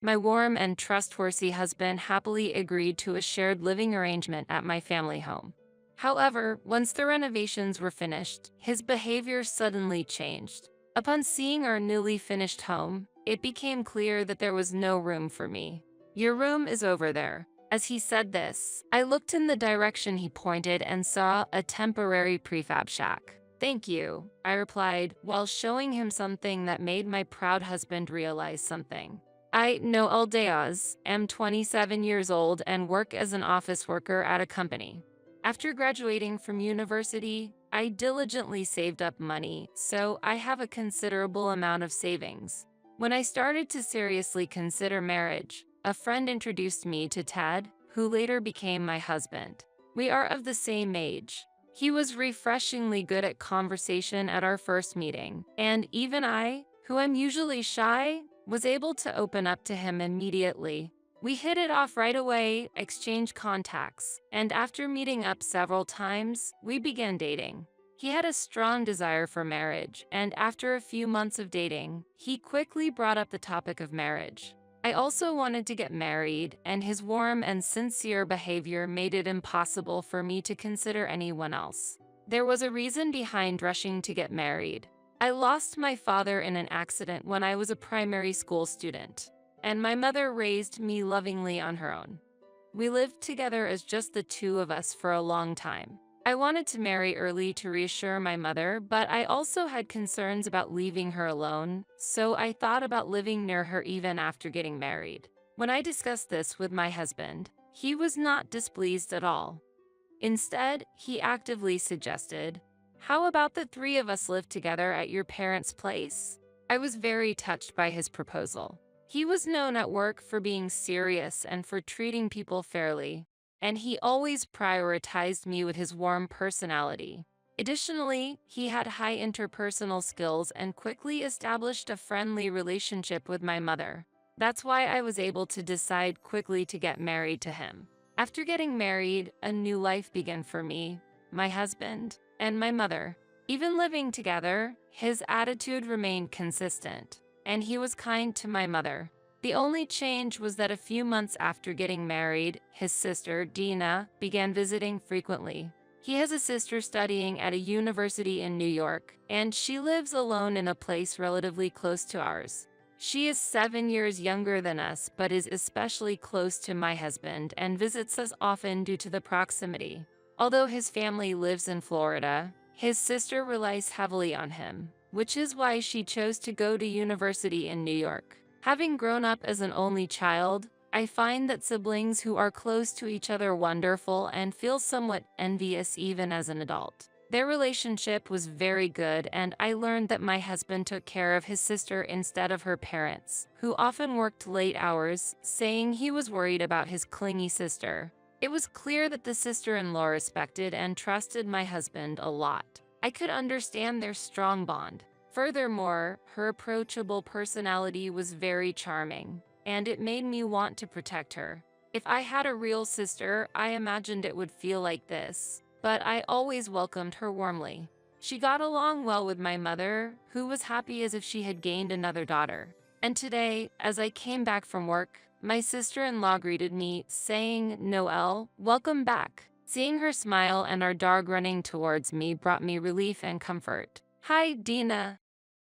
My warm and trustworthy husband happily agreed to a shared living arrangement at my family home. However, once the renovations were finished, his behavior suddenly changed. Upon seeing our newly finished home, it became clear that there was no room for me. "Your room is over there." As he said this, I looked in the direction he pointed and saw a temporary prefab shack. "Thank you," I replied, while showing him something that made my proud husband realize something. I, Noel Diaz, am 27 years old and work as an office worker at a company. After graduating from university, I diligently saved up money, so I have a considerable amount of savings. When I started to seriously consider marriage, a friend introduced me to Ted, who later became my husband. We are of the same age. He was refreshingly good at conversation at our first meeting, and even I, who am usually shy, was able to open up to him immediately. We hit it off right away, exchanged contacts, and after meeting up several times, we began dating. He had a strong desire for marriage, and after a few months of dating, he quickly brought up the topic of marriage. I also wanted to get married, and his warm and sincere behavior made it impossible for me to consider anyone else. There was a reason behind rushing to get married. I lost my father in an accident when I was a primary school student, and my mother raised me lovingly on her own. We lived together as just the two of us for a long time. I wanted to marry early to reassure my mother, but I also had concerns about leaving her alone, so I thought about living near her even after getting married. When I discussed this with my husband, he was not displeased at all. Instead, he actively suggested, "How about the three of us live together at your parents' place?" I was very touched by his proposal. He was known at work for being serious and for treating people fairly, and he always prioritized me with his warm personality. Additionally, he had high interpersonal skills and quickly established a friendly relationship with my mother. That's why I was able to decide quickly to get married to him. After getting married, a new life began for me, my husband, and my mother. Even living together, his attitude remained consistent, and he was kind to my mother. The only change was that a few months after getting married, his sister, Dina, began visiting frequently. He has a sister studying at a university in New York, and she lives alone in a place relatively close to ours. She is 7 years younger than us, but is especially close to my husband and visits us often due to the proximity. Although his family lives in Florida, his sister relies heavily on him, which is why she chose to go to university in New York. Having grown up as an only child, I find that siblings who are close to each other wonderful and feel somewhat envious even as an adult. Their relationship was very good, and I learned that my husband took care of his sister instead of her parents, who often worked late hours, saying he was worried about his clingy sister. It was clear that the sister-in-law respected and trusted my husband a lot. I could understand their strong bond. Furthermore, her approachable personality was very charming, and it made me want to protect her. If I had a real sister, I imagined it would feel like this, but I always welcomed her warmly. She got along well with my mother, who was happy as if she had gained another daughter. And today, as I came back from work, my sister-in-law greeted me, saying, "Noelle, welcome back." Seeing her smile and our dog running towards me brought me relief and comfort. "Hi, Dina.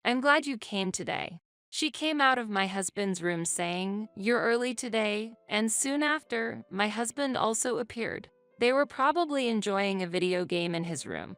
I'm glad you came today." She came out of my husband's room saying, "You're early today," and soon after, my husband also appeared. They were probably enjoying a video game in his room.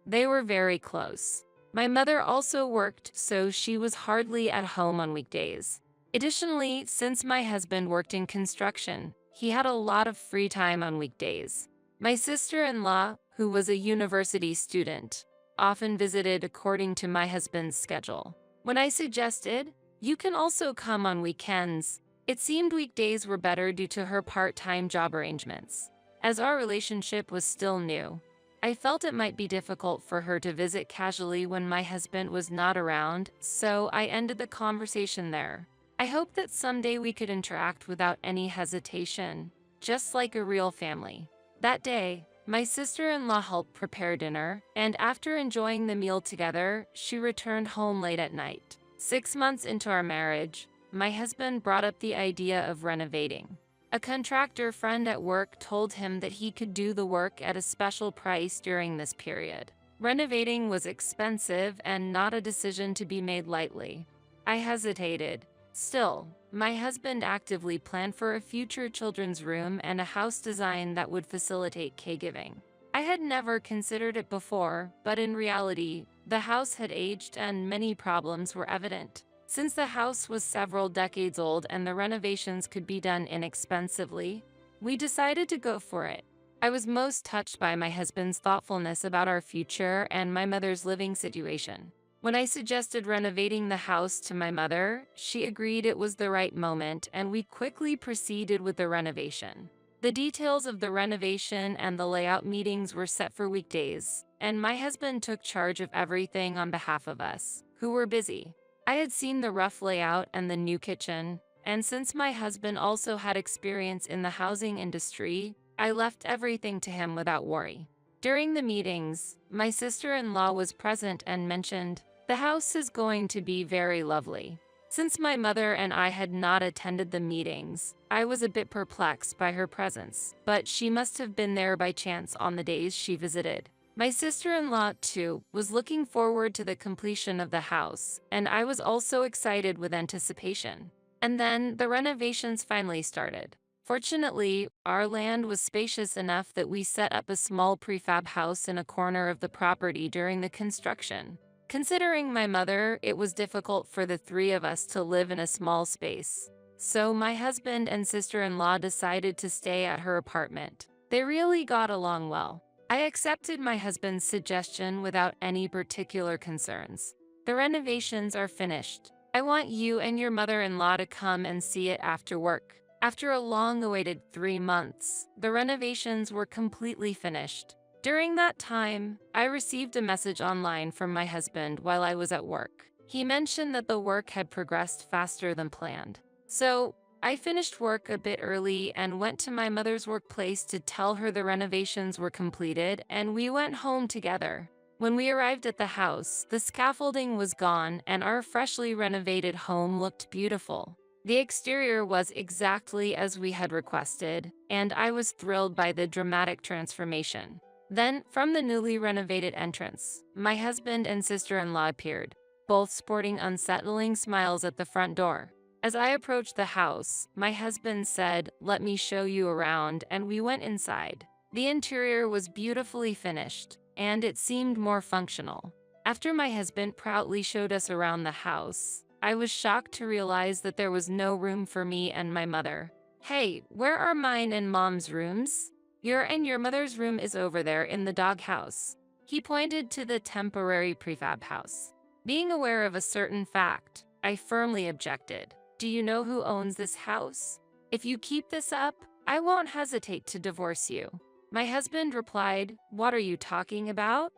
They were very close. My mother also worked, so she was hardly at home on weekdays. Additionally, since my husband worked in construction, he had a lot of free time on weekdays. My sister-in-law, who was a university student, often visited according to my husband's schedule. When I suggested, "You can also come on weekends," it seemed weekdays were better due to her part-time job arrangements. As our relationship was still new, I felt it might be difficult for her to visit casually when my husband was not around, so I ended the conversation there. I hope that someday we could interact without any hesitation, just like a real family. That day, my sister-in-law helped prepare dinner, and after enjoying the meal together, she returned home late at night. 6 months into our marriage, my husband brought up the idea of renovating. A contractor friend at work told him that he could do the work at a special price during this period. Renovating was expensive and not a decision to be made lightly. I hesitated. Still, my husband actively planned for a future children's room and a house design that would facilitate caregiving. I had never considered it before, but in reality, the house had aged and many problems were evident. Since the house was several decades old and the renovations could be done inexpensively, we decided to go for it. I was most touched by my husband's thoughtfulness about our future and my mother's living situation. When I suggested renovating the house to my mother, she agreed it was the right moment, and we quickly proceeded with the renovation. The details of the renovation and the layout meetings were set for weekdays, and my husband took charge of everything on behalf of us, who were busy. I had seen the rough layout and the new kitchen, and since my husband also had experience in the housing industry, I left everything to him without worry. During the meetings, my sister-in-law was present and mentioned, "The house is going to be very lovely." Since my mother and I had not attended the meetings, I was a bit perplexed by her presence, but she must have been there by chance on the days she visited. My sister-in-law, too, was looking forward to the completion of the house, and I was also excited with anticipation. And then the renovations finally started. Fortunately, our land was spacious enough that we set up a small prefab house in a corner of the property during the construction. Considering my mother, it was difficult for the three of us to live in a small space. So my husband and sister-in-law decided to stay at her apartment. They really got along well. I accepted my husband's suggestion without any particular concerns. The renovations are finished. I want you and your mother-in-law to come and see it after work. After a long-awaited 3 months, the renovations were completely finished. During that time, I received a message online from my husband while I was at work. He mentioned that the work had progressed faster than planned. So, I finished work a bit early and went to my mother's workplace to tell her the renovations were completed, and we went home together. When we arrived at the house, the scaffolding was gone and our freshly renovated home looked beautiful. The exterior was exactly as we had requested, and I was thrilled by the dramatic transformation. Then, from the newly renovated entrance, my husband and sister-in-law appeared, both sporting unsettling smiles at the front door. As I approached the house, my husband said, "Let me show you around," and we went inside. The interior was beautifully finished, and it seemed more functional. After my husband proudly showed us around the house, I was shocked to realize that there was no room for me and my mother. "Hey, where are mine and Mom's rooms?" Your mother's room is over there in the doghouse." He pointed to the temporary prefab house. Being aware of a certain fact, I firmly objected. "Do you know who owns this house? If you keep this up, I won't hesitate to divorce you." My husband replied, "What are you talking about?"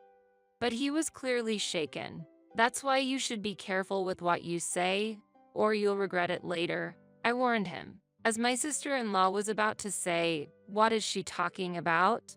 But he was clearly shaken. "That's why you should be careful with what you say, or you'll regret it later," I warned him. As my sister-in-law was about to say, "What is she talking about?"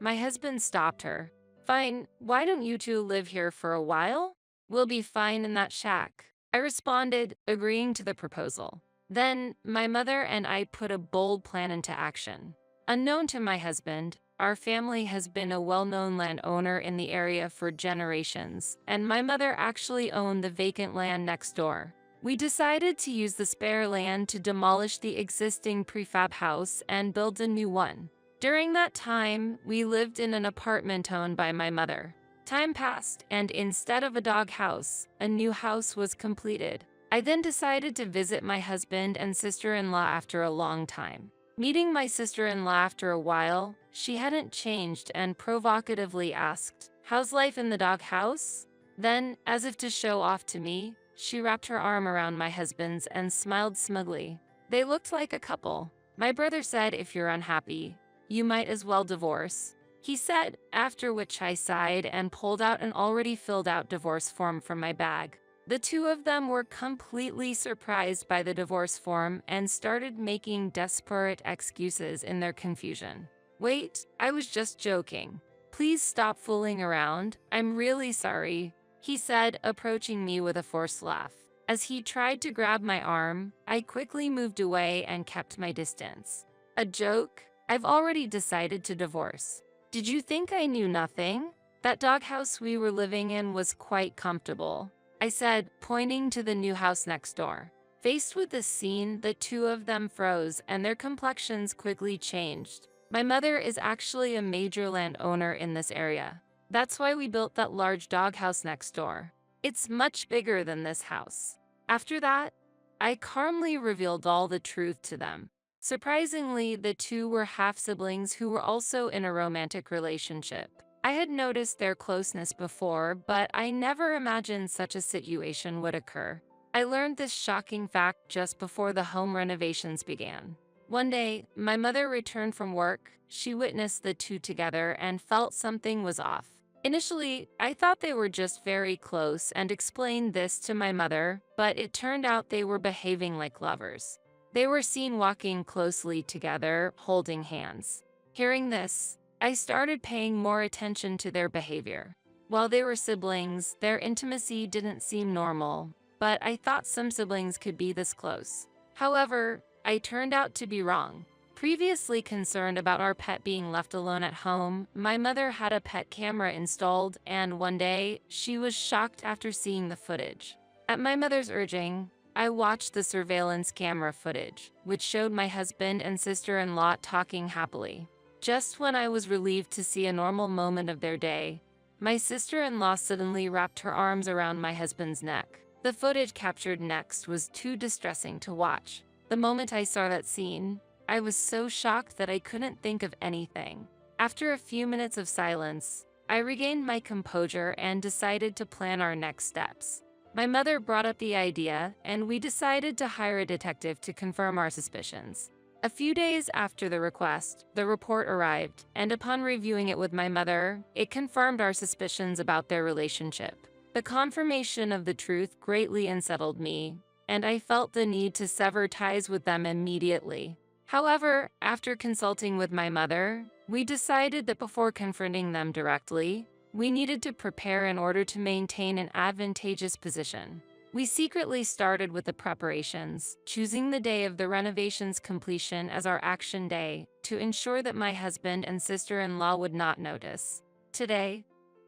my husband stopped her. "Fine, why don't you two live here for a while? We'll be fine in that shack." I responded, agreeing to the proposal. Then, my mother and I put a bold plan into action. Unknown to my husband, our family has been a well-known landowner in the area for generations, and my mother actually owned the vacant land next door. We decided to use the spare land to demolish the existing prefab house and build a new one. During that time, we lived in an apartment owned by my mother. Time passed, and instead of a dog house, a new house was completed. I then decided to visit my husband and sister-in-law after a long time. Meeting my sister-in-law after a while, she hadn't changed and provocatively asked, "How's life in the dog house?" Then, as if to show off to me, she wrapped her arm around my husband's and smiled smugly. They looked like a couple. My brother said, "If you're unhappy, you might as well divorce," he said, after which I sighed and pulled out an already filled out divorce form from my bag. The two of them were completely surprised by the divorce form and started making desperate excuses in their confusion. "Wait, I was just joking. Please stop fooling around. I'm really sorry," he said, approaching me with a forced laugh. As he tried to grab my arm, I quickly moved away and kept my distance. A joke? I've already decided to divorce. Did you think I knew nothing? That doghouse we were living in was quite comfortable, I said, pointing to the new house next door. Faced with this scene, the two of them froze and their complexions quickly changed. My mother is actually a major landowner in this area. That's why we built that large doghouse next door. It's much bigger than this house. After that, I calmly revealed all the truth to them. Surprisingly, the two were half-siblings who were also in a romantic relationship. I had noticed their closeness before, but I never imagined such a situation would occur. I learned this shocking fact just before the home renovations began. One day, my mother returned from work. She witnessed the two together and felt something was off. Initially, I thought they were just very close and explained this to my mother, but it turned out they were behaving like lovers. They were seen walking closely together, holding hands. Hearing this, I started paying more attention to their behavior. While they were siblings, their intimacy didn't seem normal, but I thought some siblings could be this close. However, I turned out to be wrong. Previously concerned about our pet being left alone at home, my mother had a pet camera installed, and one day, she was shocked after seeing the footage. At my mother's urging, I watched the surveillance camera footage, which showed my husband and sister-in-law talking happily. Just when I was relieved to see a normal moment of their day, my sister-in-law suddenly wrapped her arms around my husband's neck. The footage captured next was too distressing to watch. The moment I saw that scene, I was so shocked that I couldn't think of anything. After a few minutes of silence, I regained my composure and decided to plan our next steps. My mother brought up the idea, and we decided to hire a detective to confirm our suspicions. A few days after the request, the report arrived, and upon reviewing it with my mother, it confirmed our suspicions about their relationship. The confirmation of the truth greatly unsettled me, and I felt the need to sever ties with them immediately. However, after consulting with my mother, we decided that before confronting them directly, we needed to prepare in order to maintain an advantageous position. We secretly started with the preparations, choosing the day of the renovation's completion as our action day to ensure that my husband and sister-in-law would not notice. Today,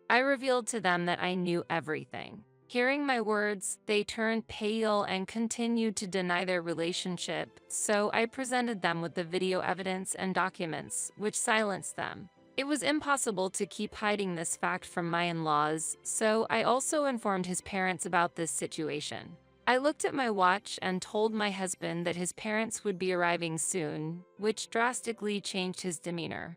I revealed to them that I knew everything. Hearing my words, they turned pale and continued to deny their relationship, so I presented them with the video evidence and documents, which silenced them. It was impossible to keep hiding this fact from my in-laws, so I also informed his parents about this situation. I looked at my watch and told my husband that his parents would be arriving soon, which drastically changed his demeanor.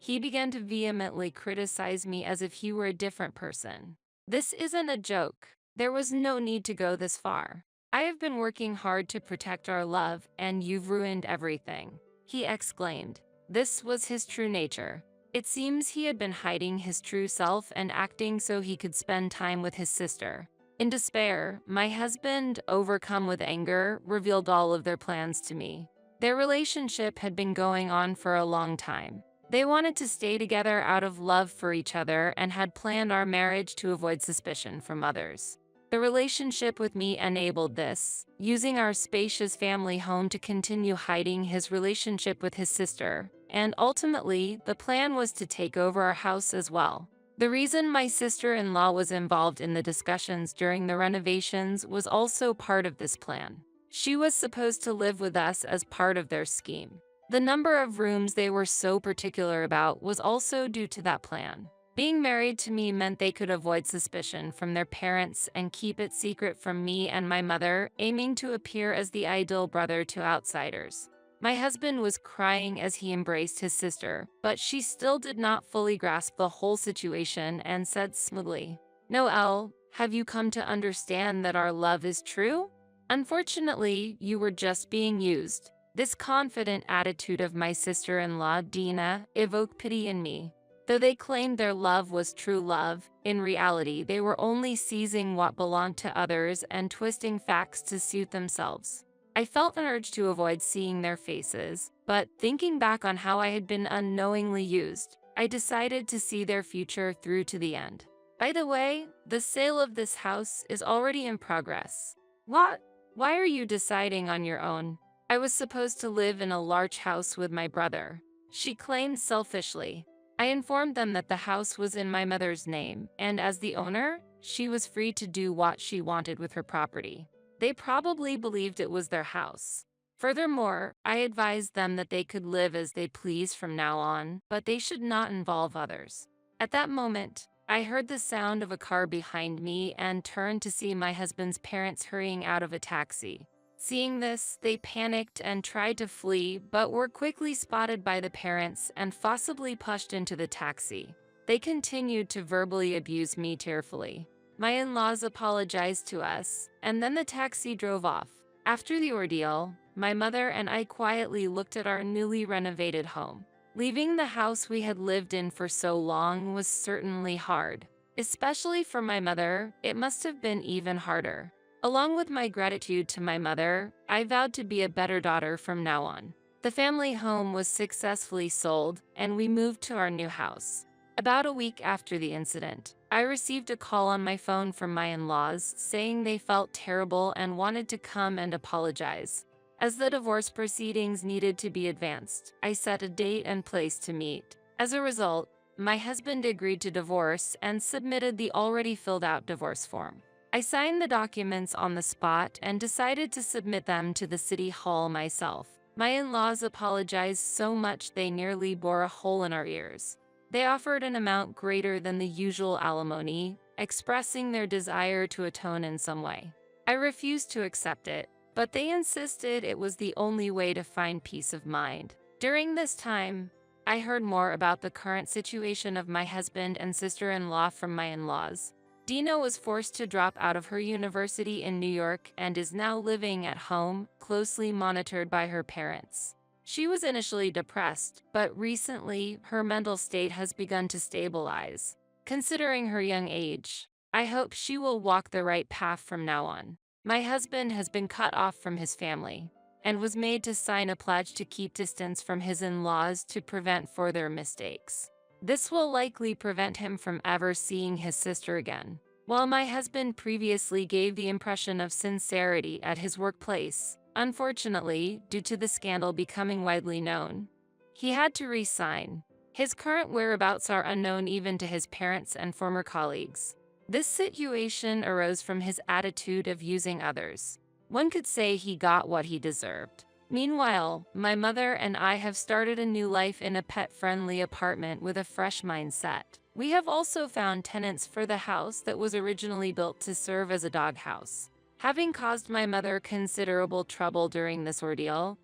He began to vehemently criticize me as if he were a different person. This isn't a joke. There was no need to go this far. I have been working hard to protect our love, and you've ruined everything, he exclaimed. This was his true nature. It seems he had been hiding his true self and acting so he could spend time with his sister. In despair, my husband, overcome with anger, revealed all of their plans to me. Their relationship had been going on for a long time. They wanted to stay together out of love for each other and had planned our marriage to avoid suspicion from others. The relationship with me enabled this, using our spacious family home to continue hiding his relationship with his sister, and ultimately, the plan was to take over our house as well. The reason my sister-in-law was involved in the discussions during the renovations was also part of this plan. She was supposed to live with us as part of their scheme. The number of rooms they were so particular about was also due to that plan. Being married to me meant they could avoid suspicion from their parents and keep it secret from me and my mother, aiming to appear as the ideal brother to outsiders. My husband was crying as he embraced his sister, but she still did not fully grasp the whole situation and said smoothly, "Noelle, have you come to understand that our love is true? Unfortunately, you were just being used." This confident attitude of my sister-in-law, Dina, evoked pity in me. Though they claimed their love was true love, in reality they were only seizing what belonged to others and twisting facts to suit themselves. I felt an urge to avoid seeing their faces, but thinking back on how I had been unknowingly used, I decided to see their future through to the end. By the way, the sale of this house is already in progress. What? Why are you deciding on your own? I was supposed to live in a large house with my brother, she claimed selfishly. I informed them that the house was in my mother's name, and as the owner, she was free to do what she wanted with her property. They probably believed it was their house. Furthermore, I advised them that they could live as they pleased from now on, but they should not involve others. At that moment, I heard the sound of a car behind me and turned to see my husband's parents hurrying out of a taxi. Seeing this, they panicked and tried to flee, but were quickly spotted by the parents and forcibly pushed into the taxi. They continued to verbally abuse me tearfully. My in-laws apologized to us, and then the taxi drove off. After the ordeal, my mother and I quietly looked at our newly renovated home. Leaving the house we had lived in for so long was certainly hard. Especially for my mother, it must have been even harder. Along with my gratitude to my mother, I vowed to be a better daughter from now on. The family home was successfully sold, and we moved to our new house. About a week after the incident, I received a call on my phone from my in-laws saying they felt terrible and wanted to come and apologize. As the divorce proceedings needed to be advanced, I set a date and place to meet. As a result, my husband agreed to divorce and submitted the already filled out divorce form. I signed the documents on the spot and decided to submit them to the city hall myself. My in-laws apologized so much they nearly bore a hole in our ears. They offered an amount greater than the usual alimony, expressing their desire to atone in some way. I refused to accept it, but they insisted it was the only way to find peace of mind. During this time, I heard more about the current situation of my husband and sister-in-law from my in-laws. Dina was forced to drop out of her university in New York and is now living at home, closely monitored by her parents. She was initially depressed, but recently her mental state has begun to stabilize. Considering her young age, I hope she will walk the right path from now on. My husband has been cut off from his family and was made to sign a pledge to keep distance from his in-laws to prevent further mistakes. This will likely prevent him from ever seeing his sister again. While my husband previously gave the impression of sincerity at his workplace, unfortunately, due to the scandal becoming widely known, he had to resign. His current whereabouts are unknown even to his parents and former colleagues. This situation arose from his attitude of using others. One could say he got what he deserved. Meanwhile, my mother and I have started a new life in a pet-friendly apartment with a fresh mindset. We have also found tenants for the house that was originally built to serve as a doghouse. Having caused my mother considerable trouble during this ordeal,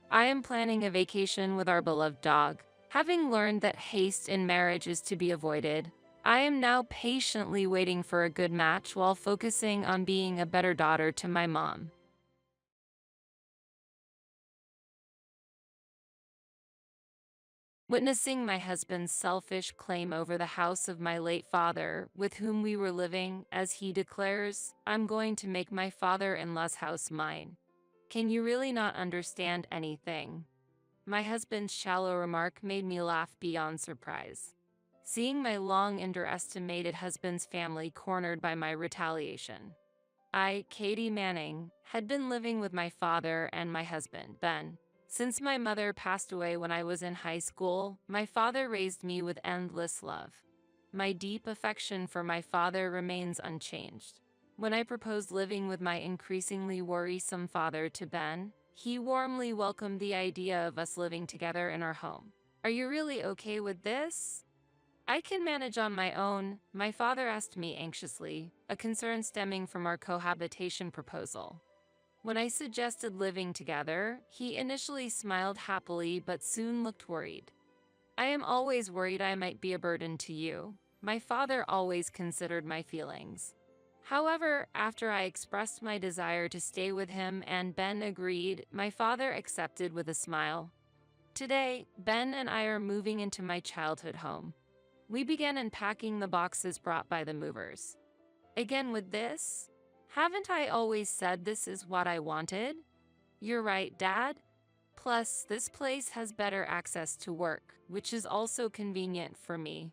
I am planning a vacation with our beloved dog. Having learned that haste in marriage is to be avoided, I am now patiently waiting for a good match while focusing on being a better daughter to my mom. Witnessing my husband's selfish claim over the house of my late father, with whom we were living, as he declares, "I'm going to make my father-in-law's house mine. Can you really not understand anything?" My husband's shallow remark made me laugh beyond surprise. Seeing my long underestimated husband's family cornered by my retaliation. I, Katie Manning, had been living with my father and my husband, Ben. Since my mother passed away when I was in high school, my father raised me with endless love. My deep affection for my father remains unchanged. When I proposed living with my increasingly worrisome father to Ben, he warmly welcomed the idea of us living together in our home. "Are you really okay with this?" "I can manage on my own," my father asked me anxiously, a concern stemming from our cohabitation proposal. When I suggested living together, he initially smiled happily but soon looked worried. "I am always worried I might be a burden to you." My father always considered my feelings. However, after I expressed my desire to stay with him and Ben agreed, my father accepted with a smile. Today, Ben and I are moving into my childhood home. We began unpacking the boxes brought by the movers. "Again with this? Haven't I always said this is what I wanted?" "You're right, Dad. Plus, this place has better access to work, which is also convenient for me,"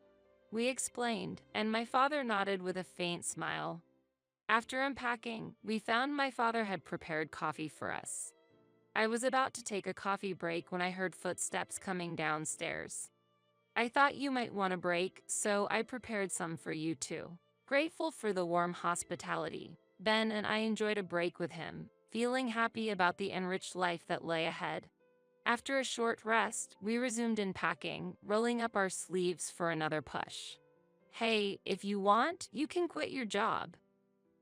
we explained, and my father nodded with a faint smile. After unpacking, we found my father had prepared coffee for us. I was about to take a coffee break when I heard footsteps coming downstairs. I thought you might want a break, so I prepared some for you too. Grateful for the warm hospitality, Ben and I enjoyed a break with him, feeling happy about the enriched life that lay ahead. After a short rest, we resumed in packing, rolling up our sleeves for another push. Hey, if you want, you can quit your job.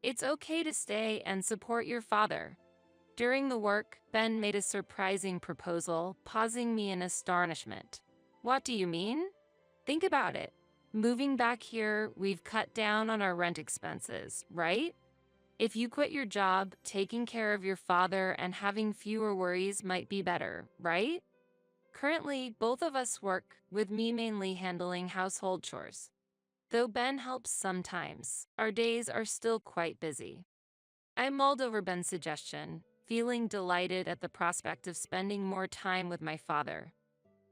It's okay to stay and support your father. During the work, Ben made a surprising proposal, pausing me in astonishment. What do you mean? Think about it. Moving back here, we've cut down on our rent expenses, right? If you quit your job, taking care of your father and having fewer worries might be better, right? Currently, both of us work, with me mainly handling household chores. Though Ben helps sometimes, our days are still quite busy. I mulled over Ben's suggestion, feeling delighted at the prospect of spending more time with my father.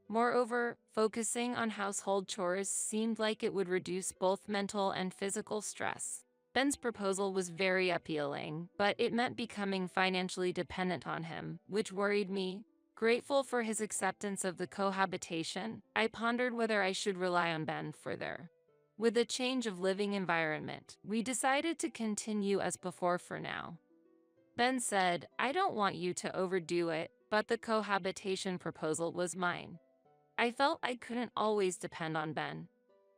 Moreover, focusing on household chores seemed like it would reduce both mental and physical stress. Ben's proposal was very appealing, but it meant becoming financially dependent on him, which worried me. Grateful for his acceptance of the cohabitation, I pondered whether I should rely on Ben further. With a change of living environment, we decided to continue as before for now. Ben said, I don't want you to overdo it, but the cohabitation proposal was mine. I felt I couldn't always depend on Ben.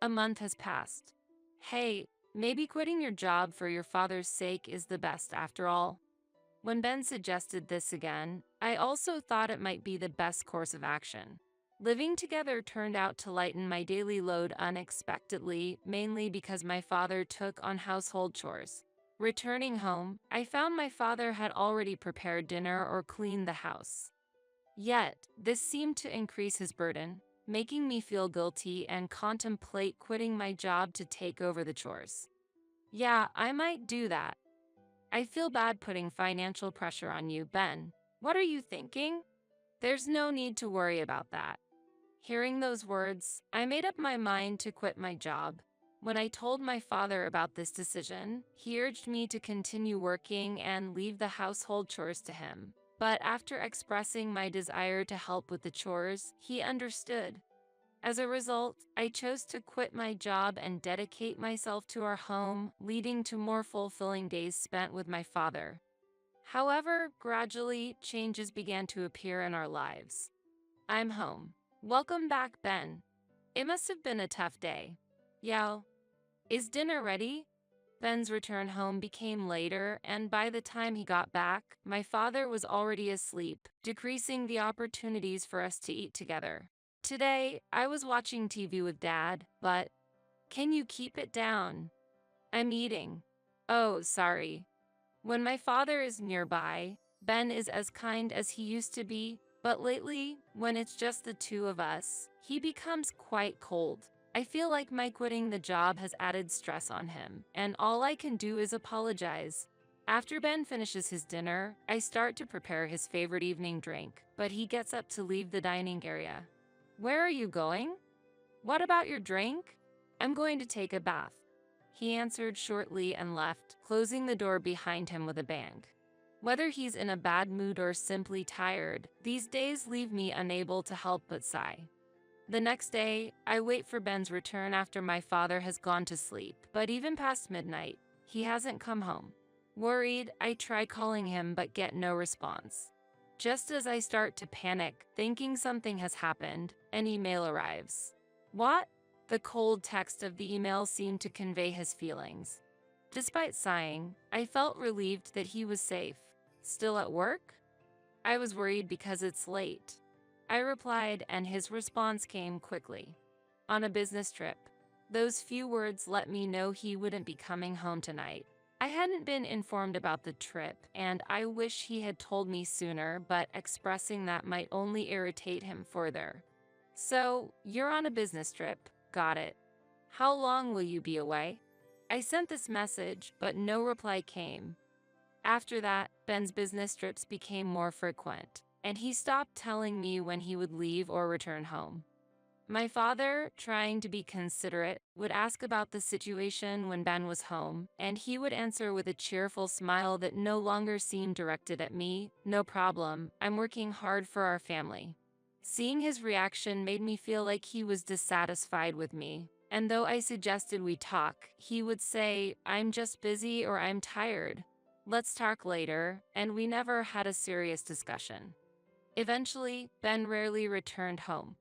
A month has passed. Hey, maybe quitting your job for your father's sake is the best after all. When Ben suggested this again, I also thought it might be the best course of action. Living together turned out to lighten my daily load unexpectedly, mainly because my father took on household chores. Returning home, I found my father had already prepared dinner or cleaned the house. Yet, this seemed to increase his burden, making me feel guilty and contemplate quitting my job to take over the chores. Yeah, I might do that. I feel bad putting financial pressure on you, Ben. What are you thinking? There's no need to worry about that. Hearing those words, I made up my mind to quit my job. When I told my father about this decision, he urged me to continue working and leave the household chores to him. But after expressing my desire to help with the chores, he understood. As a result, I chose to quit my job and dedicate myself to our home, leading to more fulfilling days spent with my father. However, gradually, changes began to appear in our lives. I'm home. Welcome back, Ben. It must have been a tough day. Yao, is dinner ready? Ben's return home became later, and by the time he got back, my father was already asleep, decreasing the opportunities for us to eat together. Today, I was watching TV with Dad, but can you keep it down? I'm eating. Oh, sorry. When my father is nearby, Ben is as kind as he used to be, but lately, when it's just the two of us, he becomes quite cold. I feel like my quitting the job has added stress on him, and all I can do is apologize. After Ben finishes his dinner, I start to prepare his favorite evening drink, but he gets up to leave the dining area. Where are you going? What about your drink? I'm going to take a bath. He answered shortly and left, closing the door behind him with a bang. Whether he's in a bad mood or simply tired, these days leave me unable to help but sigh. The next day, I wait for Ben's return after my father has gone to sleep, but even past midnight, he hasn't come home. Worried, I try calling him but get no response. Just as I start to panic, thinking something has happened, an email arrives. What? The cold text of the email seemed to convey his feelings. Despite sighing, I felt relieved that he was safe. Still at work? I was worried because it's late. I replied, and his response came quickly. On a business trip. Those few words let me know he wouldn't be coming home tonight. I hadn't been informed about the trip, and I wish he had told me sooner, but expressing that might only irritate him further. So, you're on a business trip. Got it. How long will you be away? I sent this message, but no reply came. After that, Ben's business trips became more frequent, and he stopped telling me when he would leave or return home. My father, trying to be considerate, would ask about the situation when Ben was home, and he would answer with a cheerful smile that no longer seemed directed at me. "No problem, I'm working hard for our family." Seeing his reaction made me feel like he was dissatisfied with me, and though I suggested we talk, he would say, "I'm just busy," or "I'm tired. Let's talk later," and we never had a serious discussion. Eventually, Ben rarely returned home.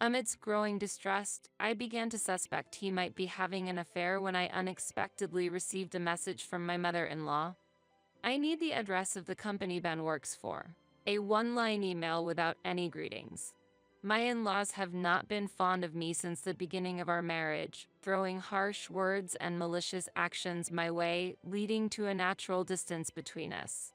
Amidst growing distrust, I began to suspect he might be having an affair when I unexpectedly received a message from my mother-in-law. "I need the address of the company Ben works for." A one-line email without any greetings. My in-laws have not been fond of me since the beginning of our marriage, throwing harsh words and malicious actions my way, leading to a natural distance between us.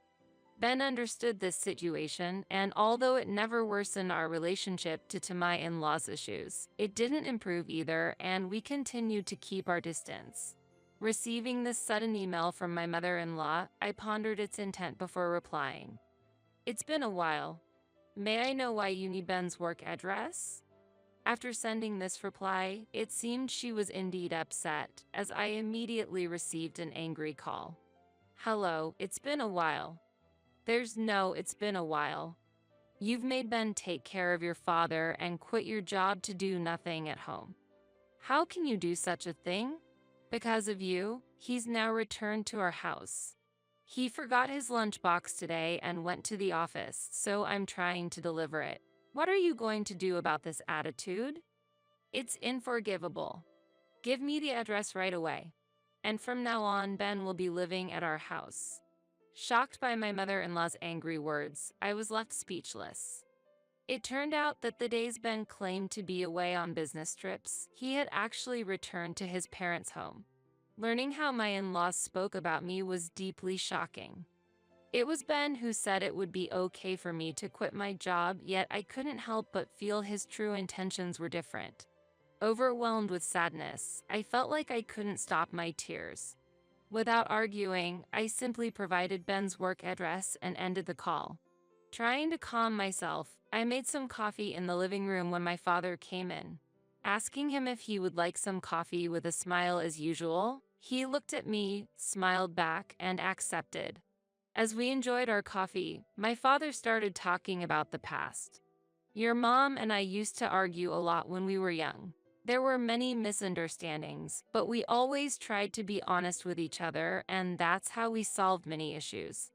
Ben understood this situation, and although it never worsened our relationship due to my in-laws' issues, it didn't improve either, and we continued to keep our distance. Receiving this sudden email from my mother-in-law, I pondered its intent before replying. "It's been a while. May I know why you need Ben's work address?" After sending this reply, it seemed she was indeed upset, as I immediately received an angry call. "Hello, it's been a while." It's been a while. You've made Ben take care of your father and quit your job to do nothing at home. How can you do such a thing? Because of you, he's now returned to our house. He forgot his lunchbox today and went to the office, so I'm trying to deliver it. What are you going to do about this attitude? It's unforgivable. Give me the address right away. And from now on, Ben will be living at our house." Shocked by my mother-in-law's angry words, I was left speechless. It turned out that the days Ben claimed to be away on business trips, he had actually returned to his parents' home. Learning how my in-laws spoke about me was deeply shocking. It was Ben who said it would be okay for me to quit my job, yet I couldn't help but feel his true intentions were different. Overwhelmed with sadness, I felt like I couldn't stop my tears. Without arguing, I simply provided Ben's work address and ended the call. Trying to calm myself, I made some coffee in the living room when my father came in. Asking him if he would like some coffee with a smile as usual, he looked at me, smiled back, and accepted. As we enjoyed our coffee, my father started talking about the past. "Your mom and I used to argue a lot when we were young. There were many misunderstandings, but we always tried to be honest with each other, and that's how we solved many issues.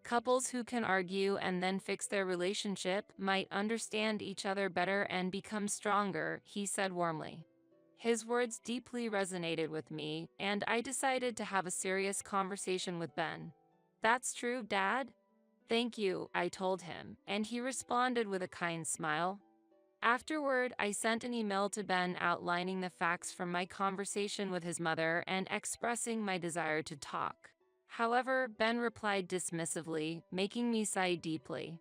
Couples who can argue and then fix their relationship might understand each other better and become stronger," he said warmly. His words deeply resonated with me, and I decided to have a serious conversation with Ben. "That's true, Dad?" "Thank you," I told him, and he responded with a kind smile. Afterward, I sent an email to Ben outlining the facts from my conversation with his mother and expressing my desire to talk. However, Ben replied dismissively, making me sigh deeply.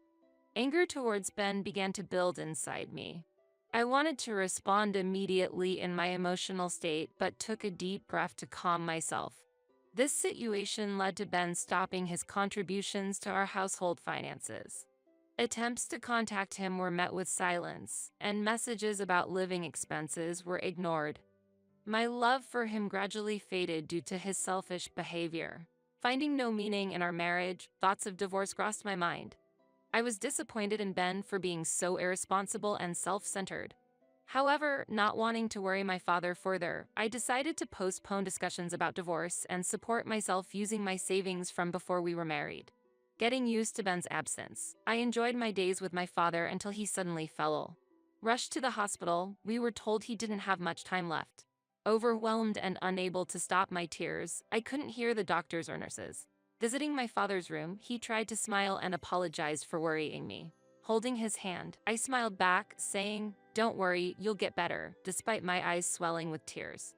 Anger towards Ben began to build inside me. I wanted to respond immediately in my emotional state, but took a deep breath to calm myself. This situation led to Ben stopping his contributions to our household finances. Attempts to contact him were met with silence, and messages about living expenses were ignored. My love for him gradually faded due to his selfish behavior. Finding no meaning in our marriage, thoughts of divorce crossed my mind. I was disappointed in Ben for being so irresponsible and self-centered. However, not wanting to worry my father further, I decided to postpone discussions about divorce and support myself using my savings from before we were married. Getting used to Ben's absence, I enjoyed my days with my father until he suddenly fell ill. Rushed to the hospital, we were told he didn't have much time left. Overwhelmed and unable to stop my tears, I couldn't hear the doctors or nurses. Visiting my father's room, he tried to smile and apologized for worrying me. Holding his hand, I smiled back, saying, "Don't worry, you'll get better," despite my eyes swelling with tears.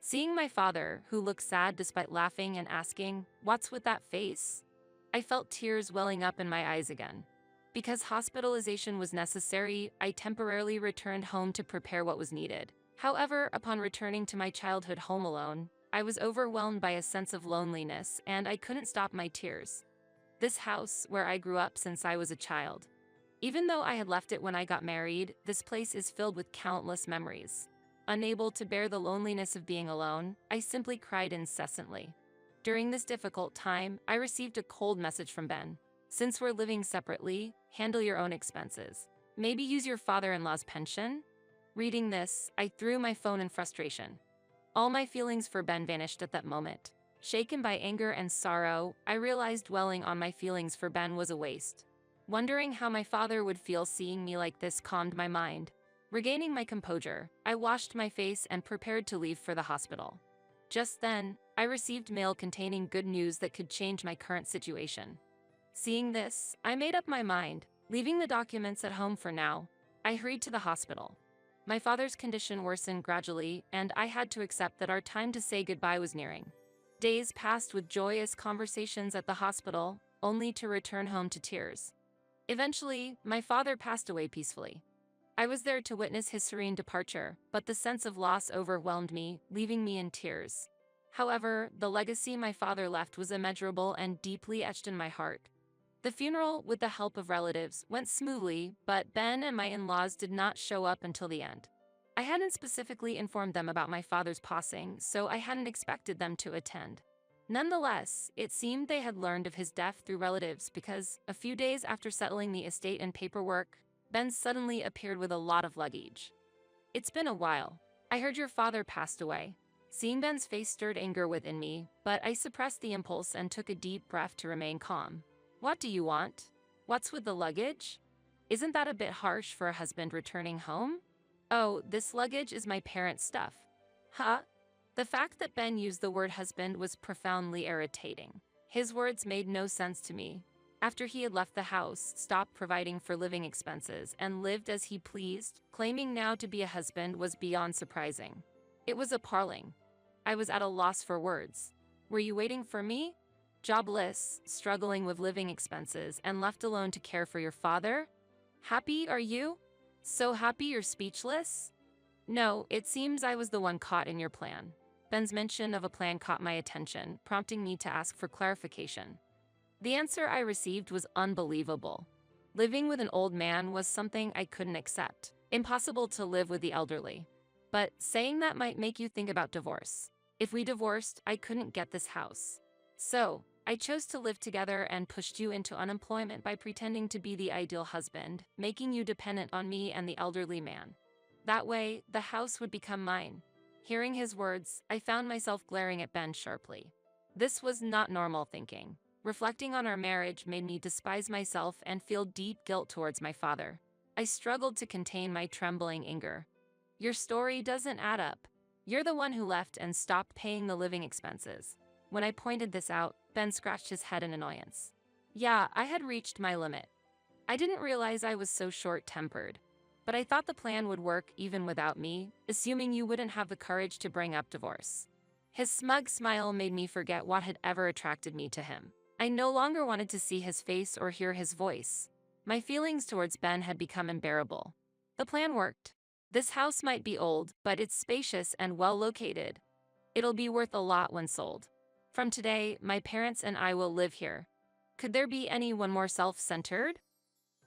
Seeing my father, who looked sad despite laughing and asking, "What's with that face?" I felt tears welling up in my eyes again. Because hospitalization was necessary, I temporarily returned home to prepare what was needed. However, upon returning to my childhood home alone, I was overwhelmed by a sense of loneliness, and I couldn't stop my tears. This house, where I grew up since I was a child. Even though I had left it when I got married, this place is filled with countless memories. Unable to bear the loneliness of being alone, I simply cried incessantly. During this difficult time, I received a cold message from Ben. Since we're living separately, handle your own expenses. Maybe use your father-in-law's pension? Reading this, I threw my phone in frustration. All my feelings for Ben vanished at that moment. Shaken by anger and sorrow, I realized dwelling on my feelings for Ben was a waste. Wondering how my father would feel seeing me like this calmed my mind. Regaining my composure, I washed my face and prepared to leave for the hospital. Just then, I received mail containing good news that could change my current situation. Seeing this, I made up my mind. Leaving the documents at home for now, I hurried to the hospital. My father's condition worsened gradually, and I had to accept that our time to say goodbye was nearing. Days passed with joyous conversations at the hospital, only to return home to tears. Eventually, my father passed away peacefully. I was there to witness his serene departure, but the sense of loss overwhelmed me, leaving me in tears. However, the legacy my father left was immeasurable and deeply etched in my heart. The funeral, with the help of relatives, went smoothly, but Ben and my in-laws did not show up until the end. I hadn't specifically informed them about my father's passing, so I hadn't expected them to attend. Nonetheless, it seemed they had learned of his death through relatives because, a few days after settling the estate and paperwork, Ben suddenly appeared with a lot of luggage. It's been a while. I heard your father passed away. Seeing Ben's face stirred anger within me, but I suppressed the impulse and took a deep breath to remain calm. What do you want? What's with the luggage? Isn't that a bit harsh for a husband returning home? Oh, this luggage is my parents' stuff. Huh? The fact that Ben used the word husband was profoundly irritating. His words made no sense to me. After he had left the house, stopped providing for living expenses, and lived as he pleased, claiming now to be a husband was beyond surprising. It was appalling. I was at a loss for words. Were you waiting for me? Jobless, struggling with living expenses, and left alone to care for your father? Happy, are you? So happy you're speechless? No, it seems I was the one caught in your plan. Ben's mention of a plan caught my attention, prompting me to ask for clarification. The answer I received was unbelievable. Living with an old man was something I couldn't accept. Impossible to live with the elderly. But saying that might make you think about divorce. If we divorced, I couldn't get this house. So, I chose to live together and pushed you into unemployment by pretending to be the ideal husband, making you dependent on me and the elderly man. That way, the house would become mine. Hearing his words, I found myself glaring at Ben sharply. This was not normal thinking. Reflecting on our marriage made me despise myself and feel deep guilt towards my father. I struggled to contain my trembling anger. Your story doesn't add up. You're the one who left and stopped paying the living expenses. When I pointed this out, Ben scratched his head in annoyance. Yeah, I had reached my limit. I didn't realize I was so short-tempered. But I thought the plan would work even without me, assuming you wouldn't have the courage to bring up divorce. His smug smile made me forget what had ever attracted me to him. I no longer wanted to see his face or hear his voice. My feelings towards Ben had become unbearable. The plan worked. This house might be old, but it's spacious and well located. It'll be worth a lot when sold. From today, my parents and I will live here. Could there be anyone more self-centered?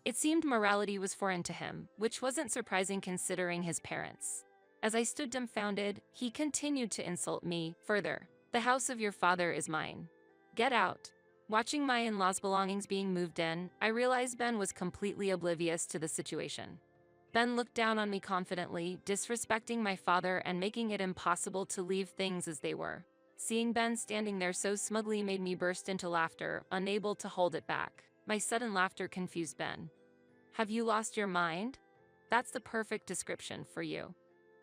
It seemed morality was foreign to him, which wasn't surprising considering his parents. As I stood dumbfounded, he continued to insult me further. The house of your father is mine. Get out. Watching my in-laws' belongings being moved in, I realized Ben was completely oblivious to the situation. Ben looked down on me confidently, disrespecting my father and making it impossible to leave things as they were. Seeing Ben standing there so smugly made me burst into laughter, unable to hold it back. My sudden laughter confused Ben. Have you lost your mind? That's the perfect description for you.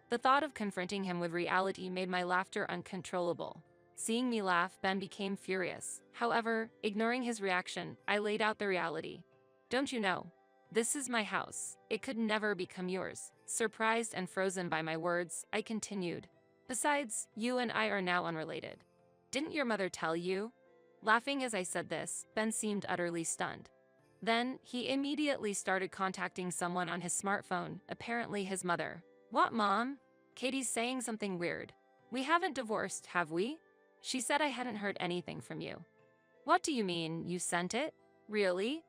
The thought of confronting him with reality made my laughter uncontrollable. Seeing me laugh, Ben became furious. However, ignoring his reaction, I laid out the reality. Don't you know? This is my house. It could never become yours. Surprised and frozen by my words, I continued. Besides, you and I are now unrelated. Didn't your mother tell you? Laughing as I said this, Ben seemed utterly stunned. Then, he immediately started contacting someone on his smartphone, apparently his mother. What, Mom? Katie's saying something weird. We haven't divorced, have we? She said I hadn't heard anything from you. What do you mean, you sent it? Really?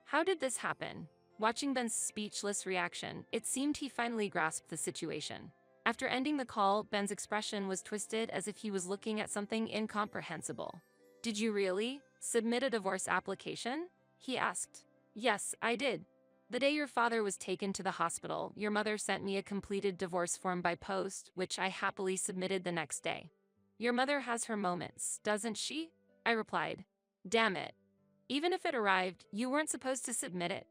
How did this happen? Watching Ben's speechless reaction, it seemed he finally grasped the situation. After ending the call, Ben's expression was twisted as if he was looking at something incomprehensible. "Did you really submit a divorce application?" he asked. "Yes, I did. The day your father was taken to the hospital, your mother sent me a completed divorce form by post, which I happily submitted the next day." "Your mother has her moments, doesn't she?" I replied. "Damn it. Even if it arrived, you weren't supposed to submit it."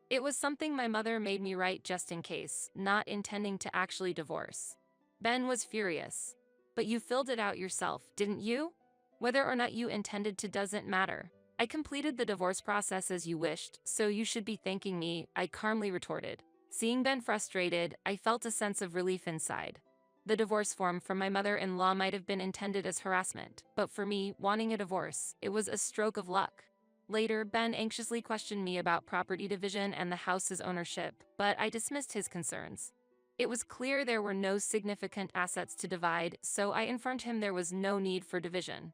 It was something my mother made me write just in case, not intending to actually divorce. Ben was furious. "But you filled it out yourself, didn't you? Whether or not you intended to doesn't matter. I completed the divorce process as you wished, so you should be thanking me," I calmly retorted. Seeing Ben frustrated, I felt a sense of relief inside. The divorce form from my mother-in-law might have been intended as harassment, but for me, wanting a divorce, it was a stroke of luck. Later, Ben anxiously questioned me about property division and the house's ownership, but I dismissed his concerns. It was clear there were no significant assets to divide, so I informed him there was no need for division.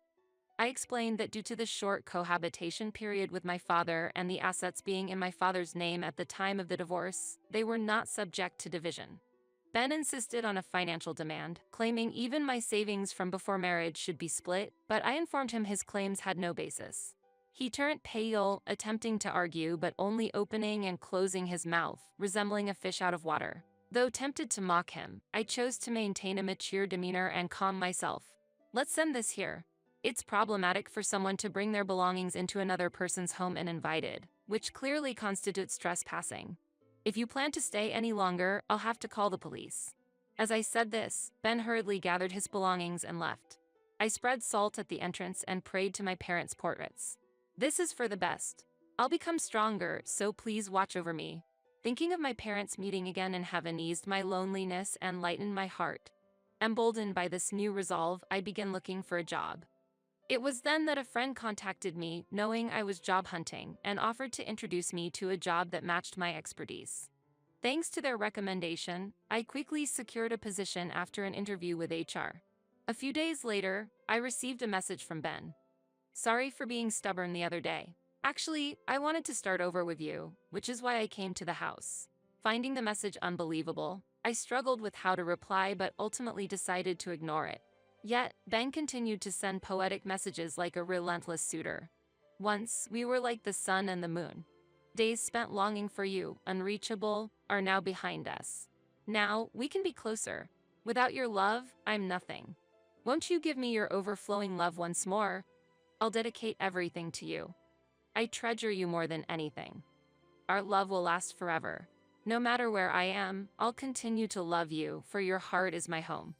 I explained that due to the short cohabitation period with my father and the assets being in my father's name at the time of the divorce, they were not subject to division. Ben insisted on a financial demand, claiming even my savings from before marriage should be split, but I informed him his claims had no basis. He turned pale, attempting to argue but only opening and closing his mouth, resembling a fish out of water. Though tempted to mock him, I chose to maintain a mature demeanor and calm myself. "Let's send this here. It's problematic for someone to bring their belongings into another person's home uninvited, which clearly constitutes trespassing. If you plan to stay any longer, I'll have to call the police." As I said this, Ben hurriedly gathered his belongings and left. I spread salt at the entrance and prayed to my parents' portraits. "This is for the best. I'll become stronger, so please watch over me." Thinking of my parents meeting again in heaven eased my loneliness and lightened my heart. Emboldened by this new resolve, I began looking for a job. It was then that a friend contacted me, knowing I was job hunting, and offered to introduce me to a job that matched my expertise. Thanks to their recommendation, I quickly secured a position after an interview with HR. A few days later, I received a message from Ben. "Sorry for being stubborn the other day. Actually, I wanted to start over with you, which is why I came to the house." Finding the message unbelievable, I struggled with how to reply but ultimately decided to ignore it. Yet, Ben continued to send poetic messages like a relentless suitor. "Once, we were like the sun and the moon. Days spent longing for you, unreachable, are now behind us. Now, we can be closer. Without your love, I'm nothing. Won't you give me your overflowing love once more? I'll dedicate everything to you. I treasure you more than anything. Our love will last forever. No matter where I am, I'll continue to love you, for your heart is my home."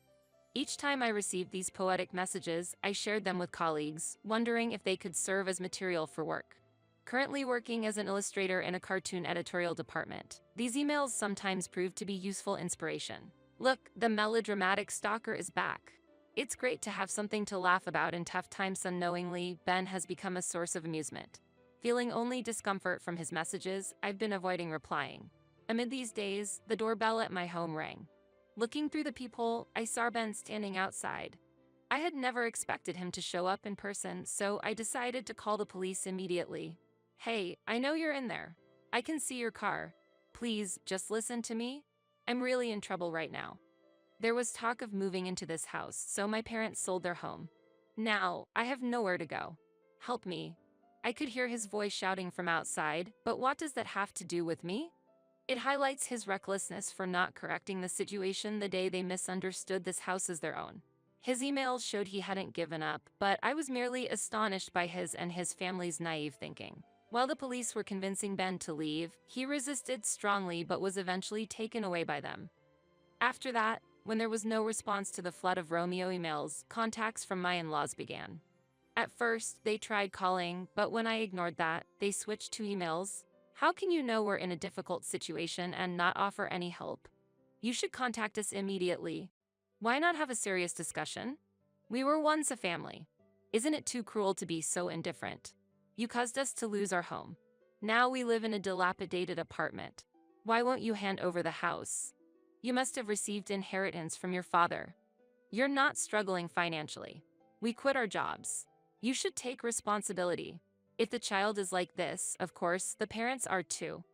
Each time I received these poetic messages, I shared them with colleagues, wondering if they could serve as material for work. Currently working as an illustrator in a cartoon editorial department, these emails sometimes prove to be useful inspiration. "Look, the melodramatic stalker is back. It's great to have something to laugh about in tough times." Unknowingly, Ben has become a source of amusement. Feeling only discomfort from his messages, I've been avoiding replying. Amid these days, the doorbell at my home rang. Looking through the peephole, I saw Ben standing outside. I had never expected him to show up in person, so I decided to call the police immediately. "Hey, I know you're in there. I can see your car. Please, just listen to me. I'm really in trouble right now. There was talk of moving into this house, so my parents sold their home. Now, I have nowhere to go. Help me." I could hear his voice shouting from outside, but what does that have to do with me? It highlights his recklessness for not correcting the situation the day they misunderstood this house as their own. His emails showed he hadn't given up, but I was merely astonished by his and his family's naive thinking. While the police were convincing Ben to leave, he resisted strongly but was eventually taken away by them. After that, when there was no response to the flood of Romeo emails, contacts from my in-laws began. At first, they tried calling, but when I ignored that, they switched to emails. "How can you know we're in a difficult situation and not offer any help? You should contact us immediately. Why not have a serious discussion? We were once a family. Isn't it too cruel to be so indifferent? You caused us to lose our home. Now we live in a dilapidated apartment. Why won't you hand over the house? You must have received inheritance from your father. You're not struggling financially. We quit our jobs. You should take responsibility. If the child is like this, of course, the parents are too.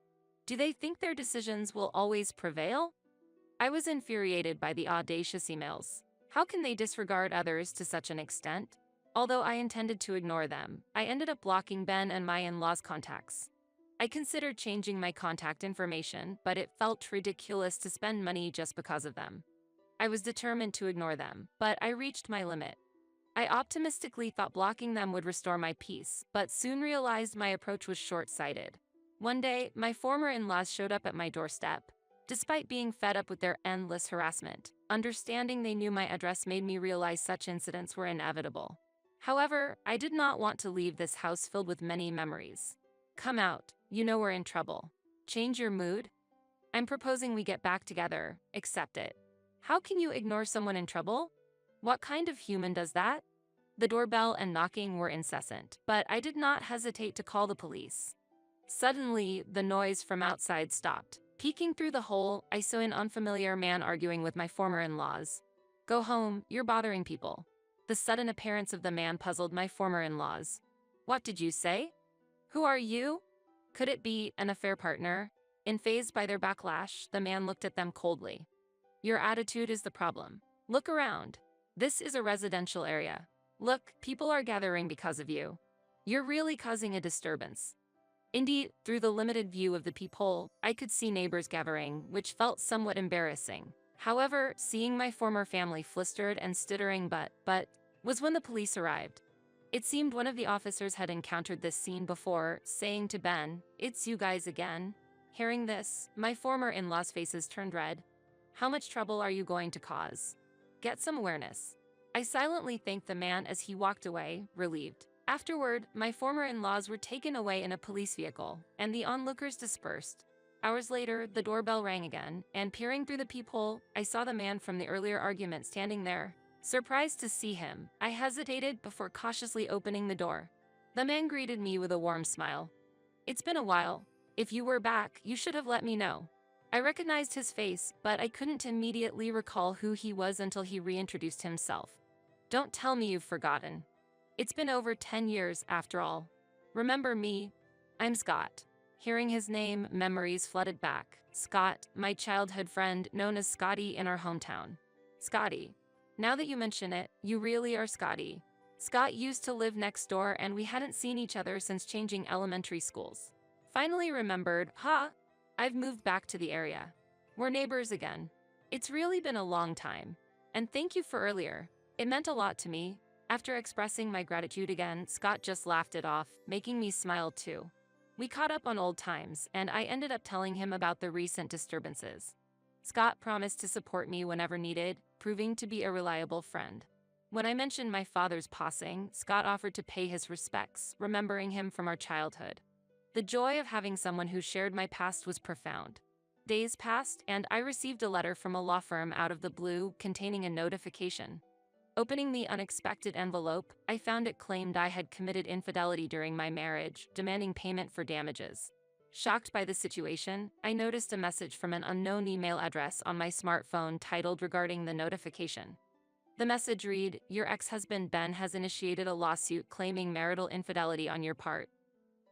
Do they think their decisions will always prevail? I was infuriated by the audacious emails. How can they disregard others to such an extent? Although I intended to ignore them, I ended up blocking Ben and my in-laws' contacts. I considered changing my contact information, but it felt ridiculous to spend money just because of them. I was determined to ignore them, but I reached my limit. I optimistically thought blocking them would restore my peace, but soon realized my approach was short-sighted. One day, my former in-laws showed up at my doorstep. Despite being fed up with their endless harassment, understanding they knew my address made me realize such incidents were inevitable. However, I did not want to leave this house filled with many memories. Come out, you know we're in trouble. Change your mood? I'm proposing we get back together, accept it. How can you ignore someone in trouble? What kind of human does that? The doorbell and knocking were incessant, but I did not hesitate to call the police. Suddenly, the noise from outside stopped. Peeking through the hole, I saw an unfamiliar man arguing with my former in-laws. Go home, you're bothering people. The sudden appearance of the man puzzled my former in-laws. What did you say? Who are you? Could it be an affair partner? Unfazed by their backlash, the man looked at them coldly. Your attitude is the problem. Look around. This is a residential area. Look, people are gathering because of you. You're really causing a disturbance. Indeed, through the limited view of the peephole, I could see neighbors gathering, which felt somewhat embarrassing. However, seeing my former family flustered and stuttering but, was when the police arrived. It seemed one of the officers had encountered this scene before, saying to Ben, "It's you guys again." Hearing this, my former in-laws' faces turned red. How much trouble are you going to cause? Get some awareness. I silently thanked the man as he walked away, relieved. Afterward, my former in-laws were taken away in a police vehicle, and the onlookers dispersed. Hours later, the doorbell rang again, and peering through the peephole, I saw the man from the earlier argument standing there. Surprised to see him, I hesitated before cautiously opening the door. The man greeted me with a warm smile. It's been a while. If you were back, you should have let me know. I recognized his face, but I couldn't immediately recall who he was until he reintroduced himself. Don't tell me you've forgotten. It's been over 10 years after all. Remember me? I'm Scott. Hearing his name, memories flooded back. Scott, my childhood friend known as Scotty in our hometown. Scotty. Now that you mention it, you really are Scotty. Scott used to live next door and we hadn't seen each other since changing elementary schools. Finally remembered, I've moved back to the area. We're neighbors again. It's really been a long time. And thank you for earlier. It meant a lot to me. After expressing my gratitude again, Scott just laughed it off, making me smile too. We caught up on old times, and I ended up telling him about the recent disturbances. Scott promised to support me whenever needed, proving to be a reliable friend. When I mentioned my father's passing, Scott offered to pay his respects, remembering him from our childhood. The joy of having someone who shared my past was profound. Days passed, and I received a letter from a law firm out of the blue containing a notification. Opening the unexpected envelope, I found it claimed I had committed infidelity during my marriage, demanding payment for damages. Shocked by the situation, I noticed a message from an unknown email address on my smartphone titled regarding the notification. The message read, "Your ex-husband Ben has initiated a lawsuit claiming marital infidelity on your part.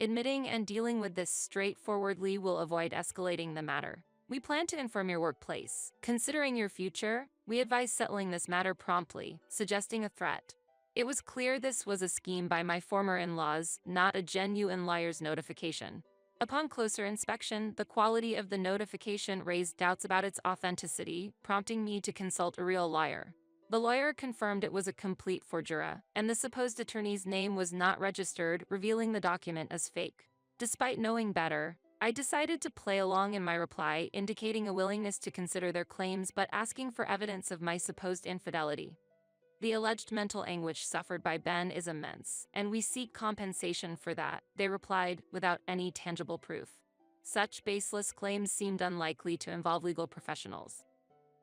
Admitting and dealing with this straightforwardly will avoid escalating the matter. We plan to inform your workplace. Considering your future, we advise settling this matter promptly," suggesting a threat. It was clear this was a scheme by my former in-laws, not a genuine liar's notification. Upon closer inspection, the quality of the notification raised doubts about its authenticity, prompting me to consult a real lawyer. The lawyer confirmed it was a complete forgery, and the supposed attorney's name was not registered, revealing the document as fake. Despite knowing better, I decided to play along in my reply, indicating a willingness to consider their claims but asking for evidence of my supposed infidelity. The alleged mental anguish suffered by Ben is immense, and we seek compensation for that, they replied, without any tangible proof. Such baseless claims seemed unlikely to involve legal professionals.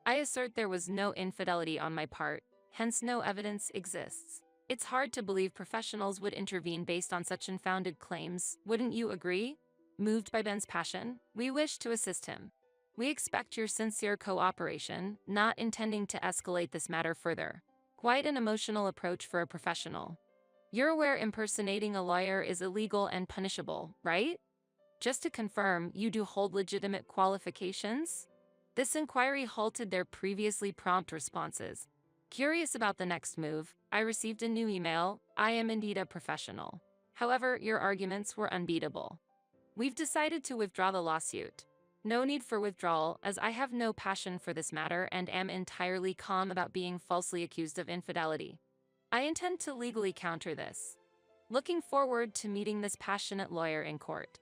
I assert there was no infidelity on my part, hence no evidence exists. It's hard to believe professionals would intervene based on such unfounded claims, wouldn't you agree? Moved by Ben's passion, we wish to assist him. We expect your sincere cooperation, not intending to escalate this matter further. Quite an emotional approach for a professional. You're aware impersonating a lawyer is illegal and punishable, right? Just to confirm, you do hold legitimate qualifications? This inquiry halted their previously prompt responses. Curious about the next move, I received a new email. I am indeed a professional. However, your arguments were unbeatable. We've decided to withdraw the lawsuit. No need for withdrawal, as I have no passion for this matter and am entirely calm about being falsely accused of infidelity. I intend to legally counter this. Looking forward to meeting this passionate lawyer in court.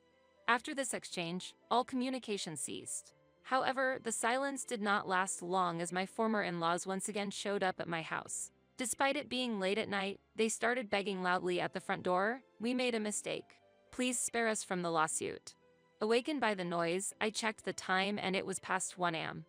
After this exchange, all communication ceased. However, the silence did not last long as my former in-laws once again showed up at my house. Despite it being late at night, they started begging loudly at the front door. We made a mistake. Please spare us from the lawsuit. Awakened by the noise, I checked the time and it was past 1 a.m.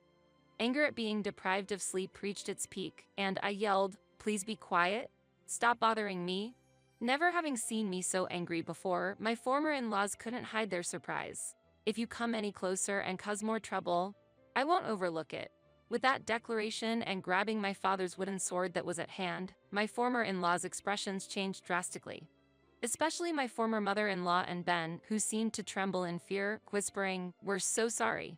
Anger at being deprived of sleep reached its peak, and I yelled, "Please be quiet. Stop bothering me." Never having seen me so angry before, my former in-laws couldn't hide their surprise. If you come any closer and cause more trouble, I won't overlook it. With that declaration and grabbing my father's wooden sword that was at hand, my former in-laws' expressions changed drastically. Especially my former mother-in-law and Ben, who seemed to tremble in fear, whispering, "We're so sorry.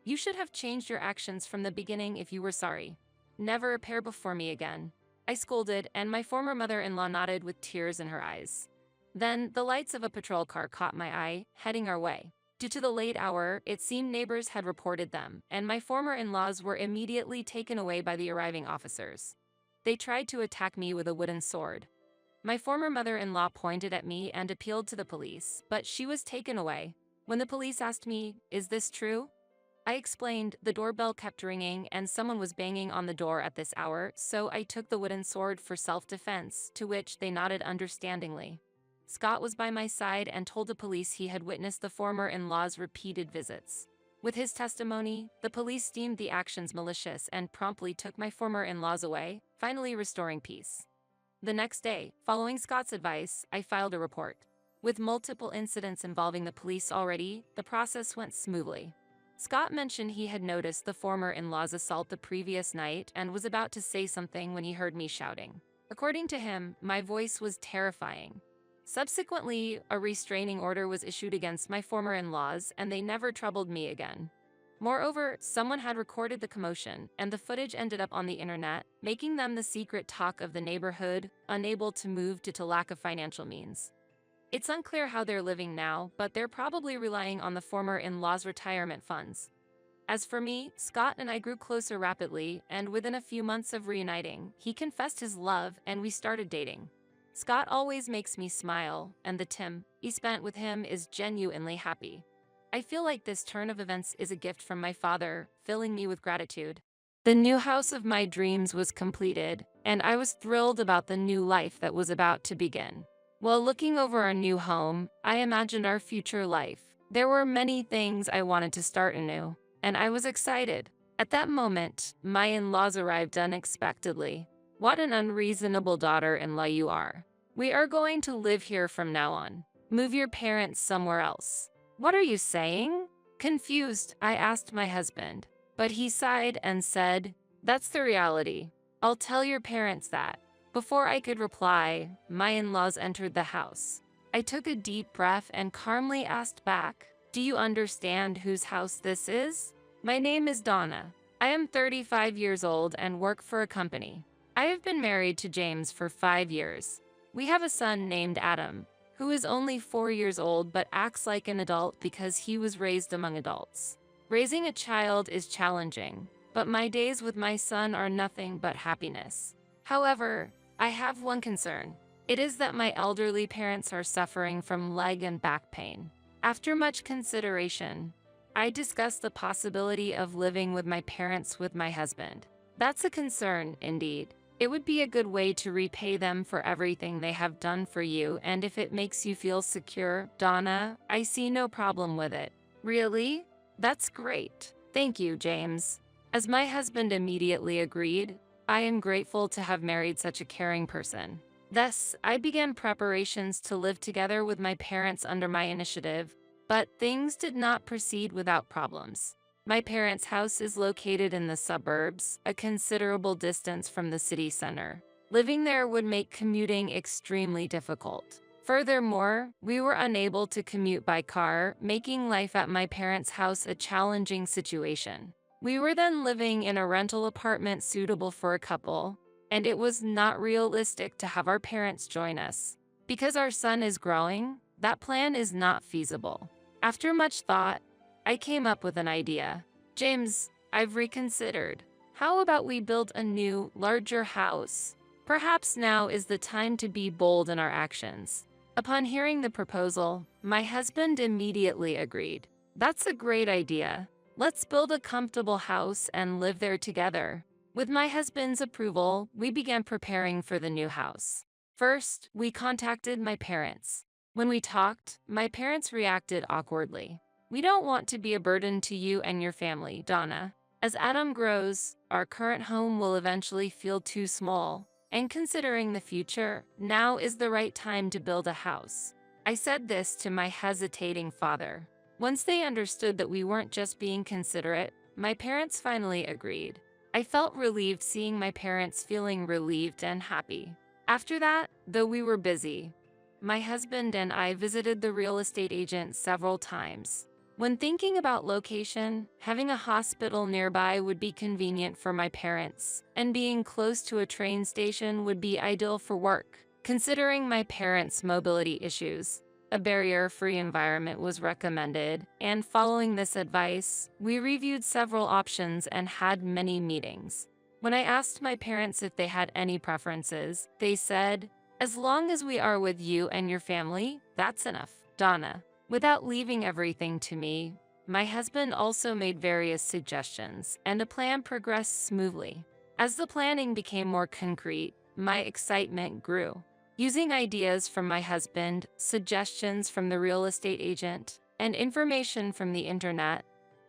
You should have changed your actions from the beginning if you were sorry. Never appear before me again." I scolded, and my former mother-in-law nodded with tears in her eyes. Then, the lights of a patrol car caught my eye, heading our way. Due to the late hour, it seemed neighbors had reported them, and my former in-laws were immediately taken away by the arriving officers. They tried to attack me with a wooden sword. My former mother-in-law pointed at me and appealed to the police, but she was taken away. When the police asked me, "Is this true?" I explained. The doorbell kept ringing and someone was banging on the door at this hour, so I took the wooden sword for self-defense, to which they nodded understandingly. Scott was by my side and told the police he had witnessed the former in-law's repeated visits. With his testimony, the police deemed the actions malicious and promptly took my former in-laws away, finally restoring peace. The next day, following Scott's advice, I filed a report. With multiple incidents involving the police already, the process went smoothly. Scott mentioned he had noticed the former in-law's assault the previous night and was about to say something when he heard me shouting. According to him, my voice was terrifying. Subsequently, a restraining order was issued against my former in-laws, and they never troubled me again. Moreover, someone had recorded the commotion, and the footage ended up on the internet, making them the secret talk of the neighborhood, unable to move due to lack of financial means. It's unclear how they're living now, but they're probably relying on the former in-laws' retirement funds. As for me, Scott and I grew closer rapidly, and within a few months of reuniting, he confessed his love and we started dating. Scott always makes me smile, and the time he spent with him is genuinely happy. I feel like this turn of events is a gift from my father, filling me with gratitude. The new house of my dreams was completed, and I was thrilled about the new life that was about to begin. While looking over our new home, I imagined our future life. There were many things I wanted to start anew, and I was excited. At that moment, my in-laws arrived unexpectedly. "What an unreasonable daughter-in-law you are. We are going to live here from now on. Move your parents somewhere else." "What are you saying?" Confused, I asked my husband, but he sighed and said, "That's the reality. I'll tell your parents that." Before I could reply, my in-laws entered the house. I took a deep breath and calmly asked back, "Do you understand whose house this is?" "My name is Donna. I am 35 years old and work for a company. I have been married to James for 5 years. We have a son named Adam, who is only 4 years old but acts like an adult because he was raised among adults. Raising a child is challenging, but my days with my son are nothing but happiness. However, I have one concern. It is that my elderly parents are suffering from leg and back pain. After much consideration, I discussed the possibility of living with my parents with my husband. That's a concern, indeed. It would be a good way to repay them for everything they have done for you, and if it makes you feel secure, Donna, I see no problem with it." "Really? That's great. Thank you, James." As my husband immediately agreed, I am grateful to have married such a caring person. Thus, I began preparations to live together with my parents under my initiative, but things did not proceed without problems. My parents' house is located in the suburbs, a considerable distance from the city center. Living there would make commuting extremely difficult. Furthermore, we were unable to commute by car, making life at my parents' house a challenging situation. We were then living in a rental apartment suitable for a couple, and it was not realistic to have our parents join us. Because our son is growing, that plan is not feasible. After much thought, I came up with an idea. James, I've reconsidered. How about we build a new, larger house? Perhaps now is the time to be bold in our actions. Upon hearing the proposal, my husband immediately agreed. That's a great idea. Let's build a comfortable house and live there together. With my husband's approval, we began preparing for the new house. First, we contacted my parents. When we talked, my parents reacted awkwardly. We don't want to be a burden to you and your family, Donna. As Adam grows, our current home will eventually feel too small. And considering the future, now is the right time to build a house. I said this to my hesitating father. Once they understood that we weren't just being considerate, my parents finally agreed. I felt relieved seeing my parents feeling relieved and happy. After that, though we were busy, my husband and I visited the real estate agent several times. When thinking about location, having a hospital nearby would be convenient for my parents, and being close to a train station would be ideal for work. Considering my parents' mobility issues, a barrier-free environment was recommended, and following this advice, we reviewed several options and had many meetings. When I asked my parents if they had any preferences, they said, "As long as we are with you and your family, that's enough, Donna." Without leaving everything to me, my husband also made various suggestions, and the plan progressed smoothly. As the planning became more concrete, my excitement grew. Using ideas from my husband, suggestions from the real estate agent, and information from the internet,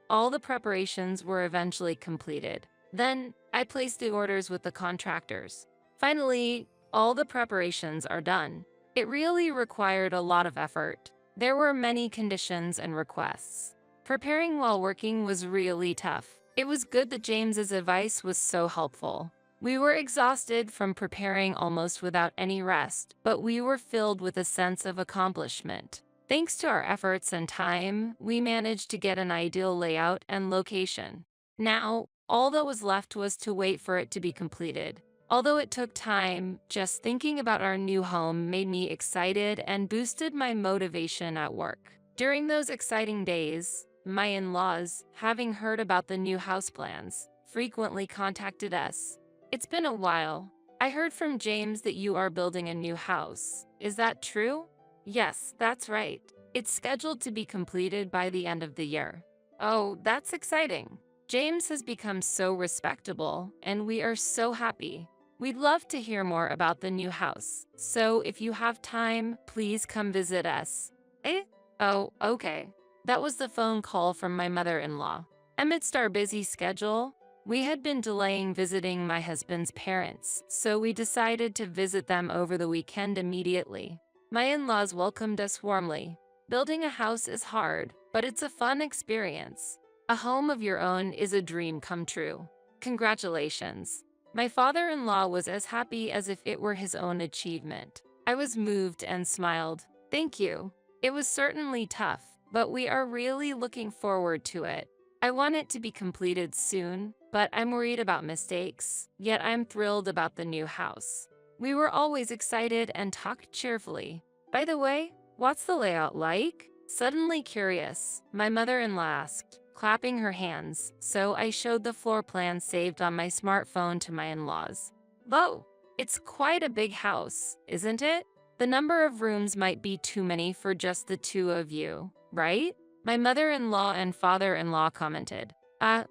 all the preparations were eventually completed. Then, I placed the orders with the contractors. Finally, all the preparations are done. It really required a lot of effort. There were many conditions and requests. Preparing while working was really tough. It was good that James's advice was so helpful. We were exhausted from preparing almost without any rest, but we were filled with a sense of accomplishment. Thanks to our efforts and time, we managed to get an ideal layout and location. Now, all that was left was to wait for it to be completed. Although it took time, just thinking about our new home made me excited and boosted my motivation at work. During those exciting days, my in-laws, having heard about the new house plans, frequently contacted us. It's been a while. I heard from James that you are building a new house. Is that true? Yes, that's right. It's scheduled to be completed by the end of the year. Oh, that's exciting. James has become so respectable, and we are so happy. We'd love to hear more about the new house, so if you have time, please come visit us. Eh? Oh, okay. That was the phone call from my mother-in-law. Amidst our busy schedule, we had been delaying visiting my husband's parents, so we decided to visit them over the weekend immediately. My in-laws welcomed us warmly. Building a house is hard, but it's a fun experience. A home of your own is a dream come true. Congratulations. My father-in-law was as happy as if it were his own achievement. I was moved and smiled. Thank you. It was certainly tough, but we are really looking forward to it. I want it to be completed soon, but I'm worried about mistakes, yet I'm thrilled about the new house. We were always excited and talked cheerfully. By the way, what's the layout like? Suddenly curious, my mother-in-law asked, clapping her hands, so I showed the floor plan saved on my smartphone to my in-laws. Whoa, it's quite a big house, isn't it? The number of rooms might be too many for just the two of you, right? My mother-in-law and father-in-law commented.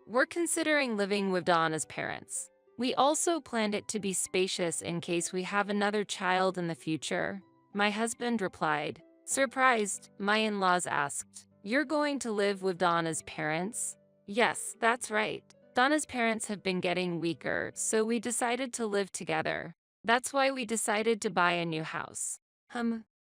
We're considering living with Donna's parents. We also planned it to be spacious in case we have another child in the future. My husband replied. Surprised, my in-laws asked, "You're going to live with Donna's parents?" Yes, that's right. Donna's parents have been getting weaker, so we decided to live together. That's why we decided to buy a new house.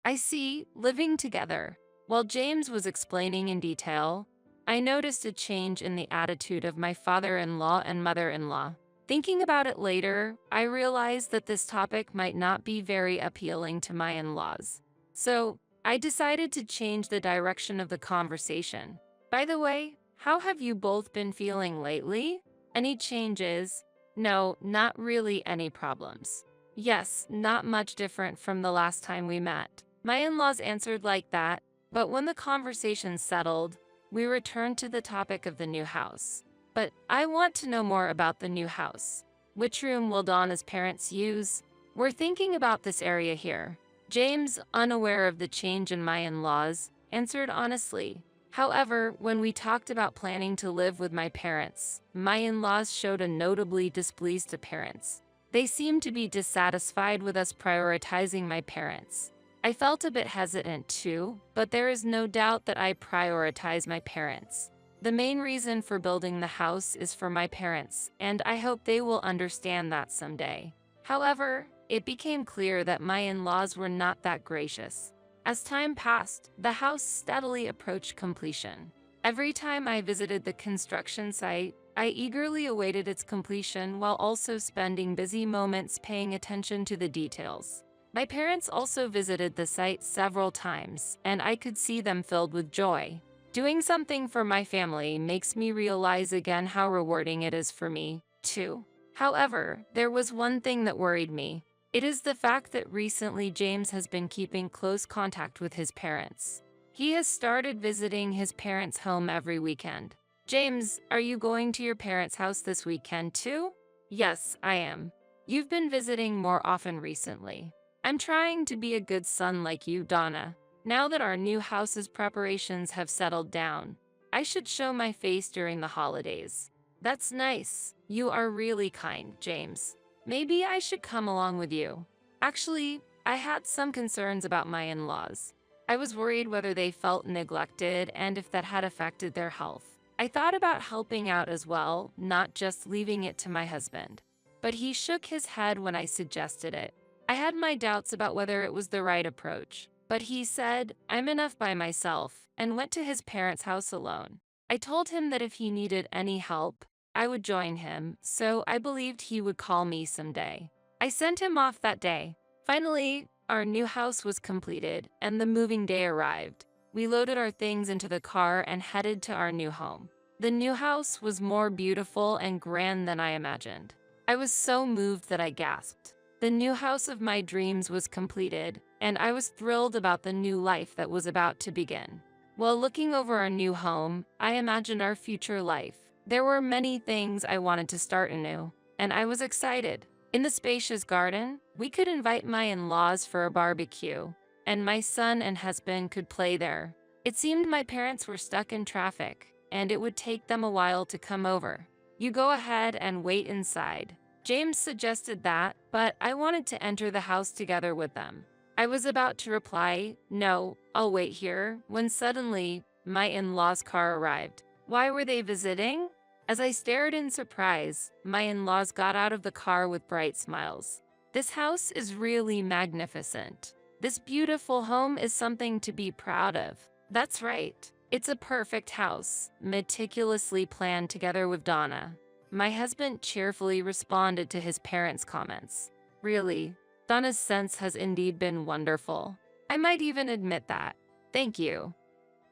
I see, living together. While James was explaining in detail, I noticed a change in the attitude of my father-in-law and mother-in-law. Thinking about it later, I realized that this topic might not be very appealing to my in-laws. So, I decided to change the direction of the conversation. By the way, how have you both been feeling lately? Any changes? No, not really any problems. Yes, not much different from the last time we met. My in-laws answered like that, but when the conversation settled, we returned to the topic of the new house. But I want to know more about the new house. Which room will Donna's parents use? We're thinking about this area here. James, unaware of the change in my in-laws, answered honestly. However, when we talked about planning to live with my parents, my in-laws showed a notably displeased appearance. They seemed to be dissatisfied with us prioritizing my parents. I felt a bit hesitant too, but there is no doubt that I prioritize my parents. The main reason for building the house is for my parents, and I hope they will understand that someday. However, it became clear that my in-laws were not that gracious. As time passed, the house steadily approached completion. Every time I visited the construction site, I eagerly awaited its completion while also spending busy moments paying attention to the details. My parents also visited the site several times, and I could see them filled with joy. Doing something for my family makes me realize again how rewarding it is for me, too. However, there was one thing that worried me. It is the fact that recently James has been keeping close contact with his parents. He has started visiting his parents' home every weekend. James, are you going to your parents' house this weekend too? Yes, I am. You've been visiting more often recently. I'm trying to be a good son like you, Donna. Now that our new house's preparations have settled down, I should show my face during the holidays. That's nice. You are really kind, James. Maybe I should come along with you. Actually, I had some concerns about my in-laws. I was worried whether they felt neglected and if that had affected their health. I thought about helping out as well, not just leaving it to my husband. But he shook his head when I suggested it. I had my doubts about whether it was the right approach, but he said, I'm enough by myself, and went to his parents' house alone. I told him that if he needed any help, I would join him, so I believed he would call me someday. I sent him off that day. Finally, our new house was completed, and the moving day arrived. We loaded our things into the car and headed to our new home. The new house was more beautiful and grand than I imagined. I was so moved that I gasped. The new house of my dreams was completed, and I was thrilled about the new life that was about to begin. While looking over our new home, I imagined our future life. There were many things I wanted to start anew, and I was excited. In the spacious garden, we could invite my in-laws for a barbecue, and my son and husband could play there. It seemed my parents were stuck in traffic, and it would take them a while to come over. You go ahead and wait inside. James suggested that, but I wanted to enter the house together with them. I was about to reply, no, I'll wait here, when suddenly, my in-laws' car arrived. Why were they visiting? As I stared in surprise, my in-laws got out of the car with bright smiles. This house is really magnificent. This beautiful home is something to be proud of. That's right. It's a perfect house, meticulously planned together with Donna. My husband cheerfully responded to his parents' comments. Really, Donna's sense has indeed been wonderful. I might even admit that. Thank you.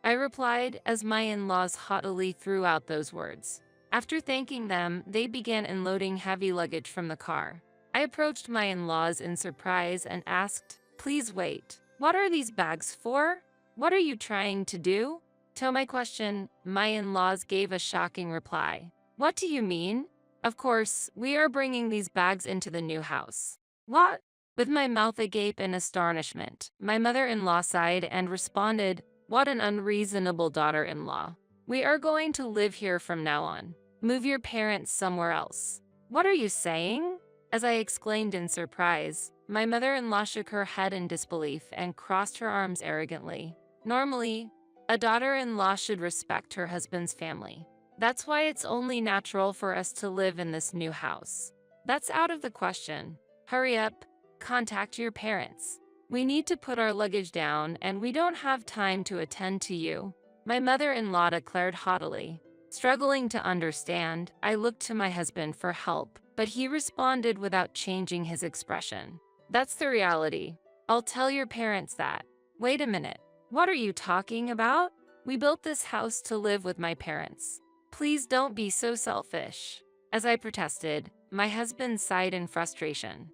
I replied as my in-laws haughtily threw out those words. After thanking them, they began unloading heavy luggage from the car. I approached my in-laws in surprise and asked, please wait. What are these bags for? What are you trying to do? To my question, my in-laws gave a shocking reply. What do you mean? Of course, we are bringing these bags into the new house. What? With my mouth agape in astonishment, my mother-in-law sighed and responded, what an unreasonable daughter-in-law. We are going to live here from now on. Move your parents somewhere else. What are you saying? As I exclaimed in surprise, my mother-in-law shook her head in disbelief and crossed her arms arrogantly. Normally, a daughter-in-law should respect her husband's family. That's why it's only natural for us to live in this new house. That's out of the question. Hurry up, contact your parents. We need to put our luggage down and we don't have time to attend to you, my mother-in-law declared haughtily. Struggling to understand, I looked to my husband for help, but he responded without changing his expression. That's the reality. I'll tell your parents that. Wait a minute. What are you talking about? We built this house to live with my parents. Please don't be so selfish. As I protested, my husband sighed in frustration.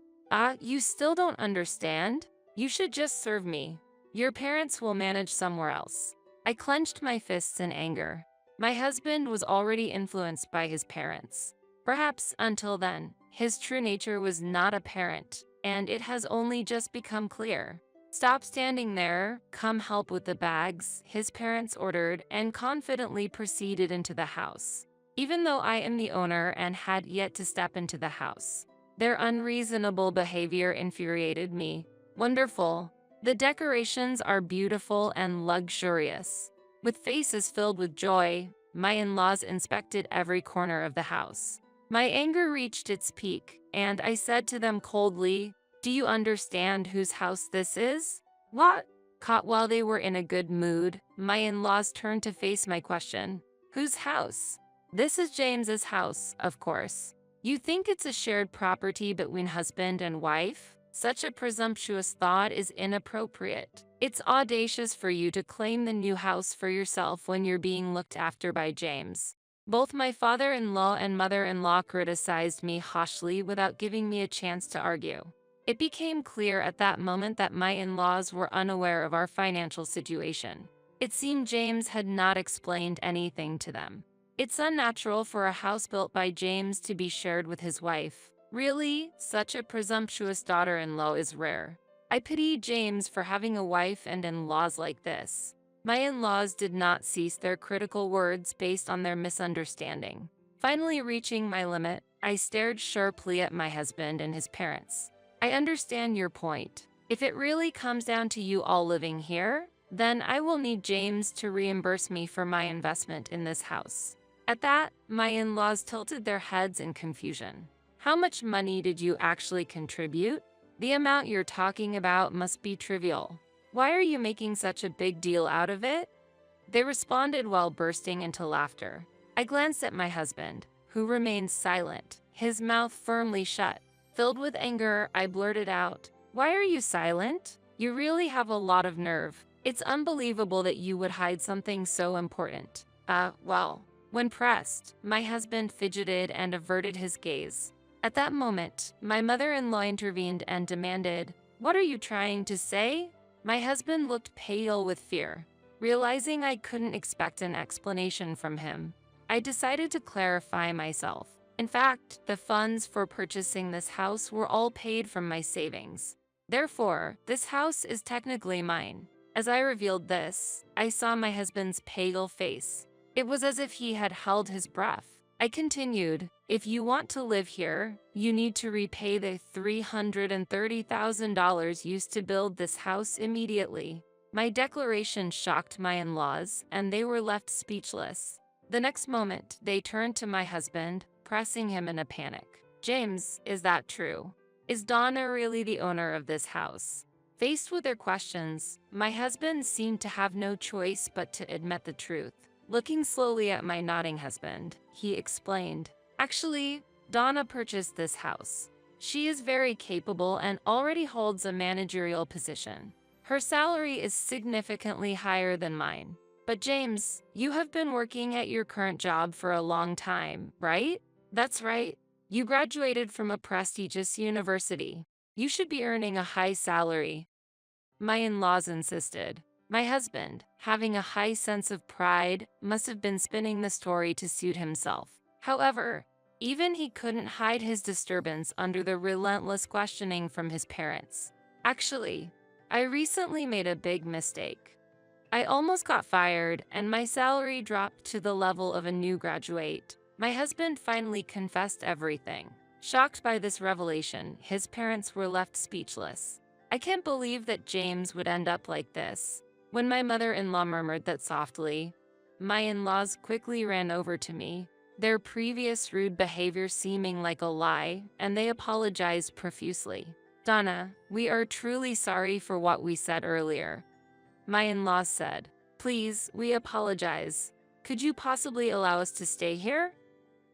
You still don't understand? You should just serve me. Your parents will manage somewhere else. I clenched my fists in anger. My husband was already influenced by his parents. Perhaps until then, his true nature was not apparent, and it has only just become clear. Stop standing there, come help with the bags, his parents ordered, and confidently proceeded into the house. Even though I am the owner and had yet to step into the house, their unreasonable behavior infuriated me. Wonderful. The decorations are beautiful and luxurious. With faces filled with joy, my in-laws inspected every corner of the house. My anger reached its peak, and I said to them coldly, "Do you understand whose house this is?" What? Caught while they were in a good mood, my in-laws turned to face my question. Whose house? This is James's house, of course. You think it's a shared property between husband and wife? Such a presumptuous thought is inappropriate. It's audacious for you to claim the new house for yourself when you're being looked after by James. Both my father-in-law and mother-in-law criticized me harshly without giving me a chance to argue. It became clear at that moment that my in-laws were unaware of our financial situation. It seemed James had not explained anything to them. It's unnatural for a house built by James to be shared with his wife. Really, such a presumptuous daughter-in-law is rare. I pity James for having a wife and in-laws like this. My in-laws did not cease their critical words based on their misunderstanding. Finally reaching my limit, I stared sharply at my husband and his parents. I understand your point. If it really comes down to you all living here, then I will need James to reimburse me for my investment in this house. At that, my in-laws tilted their heads in confusion. How much money did you actually contribute? The amount you're talking about must be trivial. Why are you making such a big deal out of it? They responded while bursting into laughter. I glanced at my husband, who remained silent, his mouth firmly shut. Filled with anger, I blurted out, "Why are you silent? You really have a lot of nerve. It's unbelievable that you would hide something so important." Well. When pressed, my husband fidgeted and averted his gaze. At that moment, my mother-in-law intervened and demanded, "What are you trying to say?" My husband looked pale with fear. Realizing I couldn't expect an explanation from him, I decided to clarify myself. In fact, the funds for purchasing this house were all paid from my savings. Therefore, this house is technically mine. As I revealed this, I saw my husband's pale face. It was as if he had held his breath. I continued, "If you want to live here, you need to repay the $330,000 used to build this house immediately." My declaration shocked my in-laws, and they were left speechless. The next moment, they turned to my husband, pressing him in a panic. "James, is that true? Is Donna really the owner of this house?" Faced with their questions, my husband seemed to have no choice but to admit the truth. Looking slowly at my nodding husband, he explained, "Actually, Donna purchased this house. She is very capable and already holds a managerial position. Her salary is significantly higher than mine. But James, you have been working at your current job for a long time, right?" "That's right. You graduated from a prestigious university. You should be earning a high salary." My in-laws insisted. My husband, having a high sense of pride, must have been spinning the story to suit himself. However, even he couldn't hide his disturbance under the relentless questioning from his parents. "Actually, I recently made a big mistake. I almost got fired, and my salary dropped to the level of a new graduate." My husband finally confessed everything. Shocked by this revelation, his parents were left speechless. I can't believe that James would end up like this. When my mother-in-law murmured that softly, my in-laws quickly ran over to me, their previous rude behavior seeming like a lie, and they apologized profusely. "Donna, we are truly sorry for what we said earlier," my in-laws said. "Please, we apologize. Could you possibly allow us to stay here?"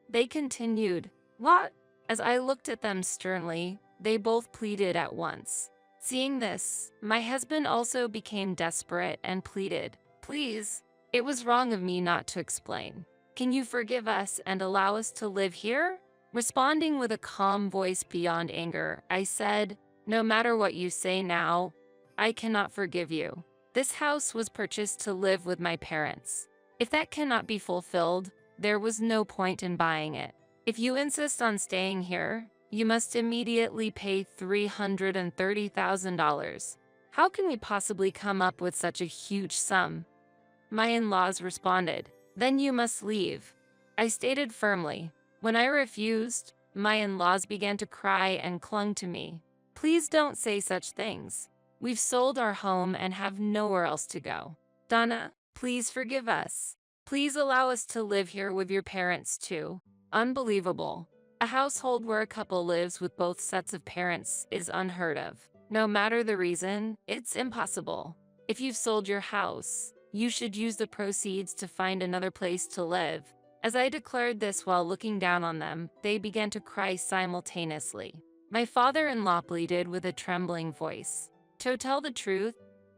They continued, "What?" As I looked at them sternly, they both pleaded at once. Seeing this, my husband also became desperate and pleaded, "Please, it was wrong of me not to explain. Can you forgive us and allow us to live here?" Responding with a calm voice beyond anger, I said, "No matter what you say now, I cannot forgive you. This house was purchased to live with my parents. If that cannot be fulfilled, there was no point in buying it. If you insist on staying here, you must immediately pay $330,000. How can we possibly come up with such a huge sum?" My in-laws responded, "Then you must leave." I stated firmly. When I refused, my in-laws began to cry and clung to me. "Please don't say such things. We've sold our home and have nowhere else to go. Donna, please forgive us. Please allow us to live here with your parents too." Unbelievable. A household where a couple lives with both sets of parents is unheard of. No matter the reason, it's impossible. If you've sold your house, you should use the proceeds to find another place to live. As I declared this while looking down on them, they began to cry simultaneously. My father-in-law pleaded with a trembling voice, "To tell the truth,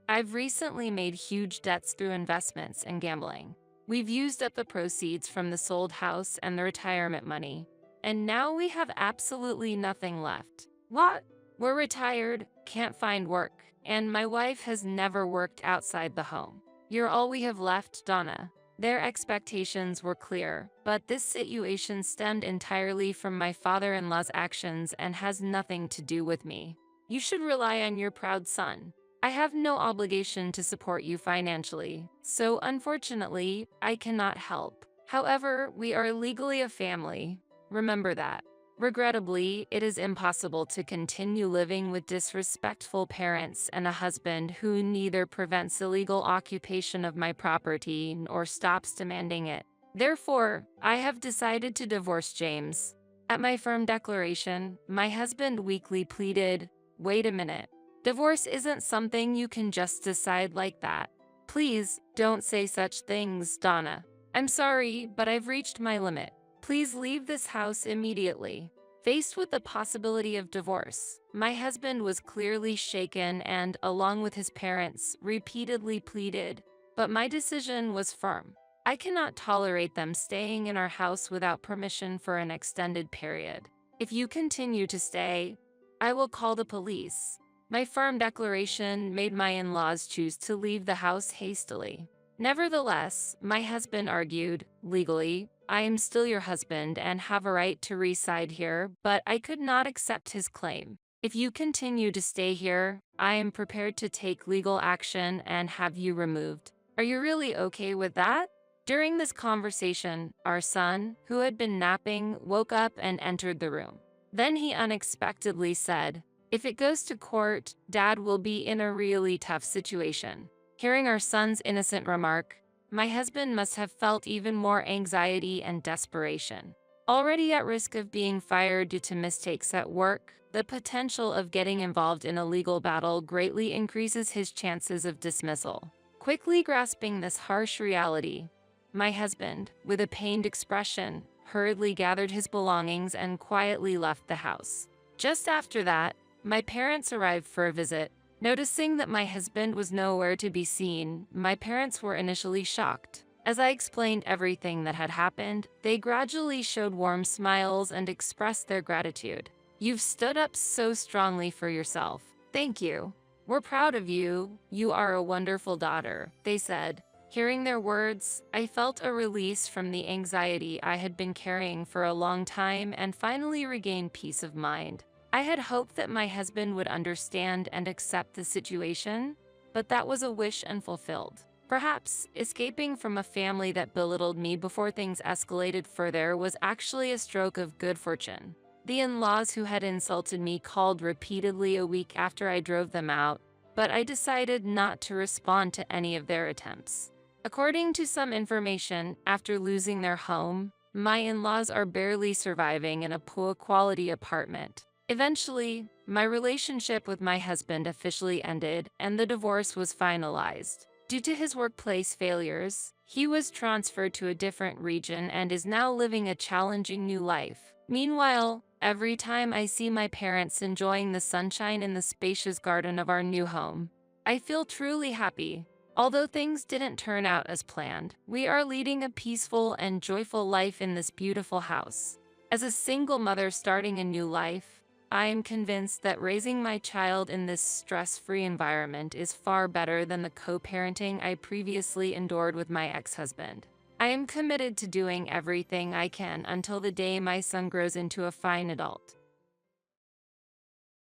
I've recently made huge debts through investments and gambling. We've used up the proceeds from the sold house and the retirement money, and now we have absolutely nothing left. What? We're retired, can't find work, and my wife has never worked outside the home. You're all we have left, Donna." Their expectations were clear, but this situation stemmed entirely from my father-in-law's actions and has nothing to do with me. "You should rely on your proud son. I have no obligation to support you financially, so unfortunately, I cannot help. However, we are legally a family. Remember that. Regrettably, it is impossible to continue living with disrespectful parents and a husband who neither prevents illegal occupation of my property nor stops demanding it. Therefore, I have decided to divorce James." At my firm declaration, my husband weakly pleaded, "Wait a minute. Divorce isn't something you can just decide like that. Please, don't say such things, Donna. I'm sorry, but I've reached my limit. Please leave this house immediately." Faced with the possibility of divorce, my husband was clearly shaken and, along with his parents, repeatedly pleaded, but my decision was firm. I cannot tolerate them staying in our house without permission for an extended period. If you continue to stay, I will call the police. My firm declaration made my in-laws choose to leave the house hastily. Nevertheless, my husband argued, "Legally, I am still your husband and have a right to reside here, but I could not accept his claim. If you continue to stay here, I am prepared to take legal action and have you removed. Are you really okay with that?" During this conversation, our son, who had been napping, woke up and entered the room. Then he unexpectedly said, "If it goes to court, Dad will be in a really tough situation." Hearing our son's innocent remark, my husband must have felt even more anxiety and desperation. Already at risk of being fired due to mistakes at work, the potential of getting involved in a legal battle greatly increases his chances of dismissal. Quickly grasping this harsh reality, my husband, with a pained expression, hurriedly gathered his belongings and quietly left the house. Just after that, my parents arrived for a visit. Noticing that my husband was nowhere to be seen, my parents were initially shocked. As I explained everything that had happened, they gradually showed warm smiles and expressed their gratitude. "You've stood up so strongly for yourself. Thank you. We're proud of you. You are a wonderful daughter," they said. Hearing their words, I felt a release from the anxiety I had been carrying for a long time and finally regained peace of mind. I had hoped that my husband would understand and accept the situation, but that was a wish unfulfilled. Perhaps escaping from a family that belittled me before things escalated further was actually a stroke of good fortune. The in-laws who had insulted me called repeatedly a week after I drove them out, but I decided not to respond to any of their attempts. According to some information, after losing their home, my in-laws are barely surviving in a poor-quality apartment. Eventually, my relationship with my husband officially ended and the divorce was finalized. Due to his workplace failures, he was transferred to a different region and is now living a challenging new life. Meanwhile, every time I see my parents enjoying the sunshine in the spacious garden of our new home. I feel truly happy. Although things didn't turn out as planned, we are leading a peaceful and joyful life in this beautiful house. As a single mother starting a new life, I am convinced that raising my child in this stress-free environment is far better than the co-parenting I previously endured with my ex-husband. I am committed to doing everything I can until the day my son grows into a fine adult.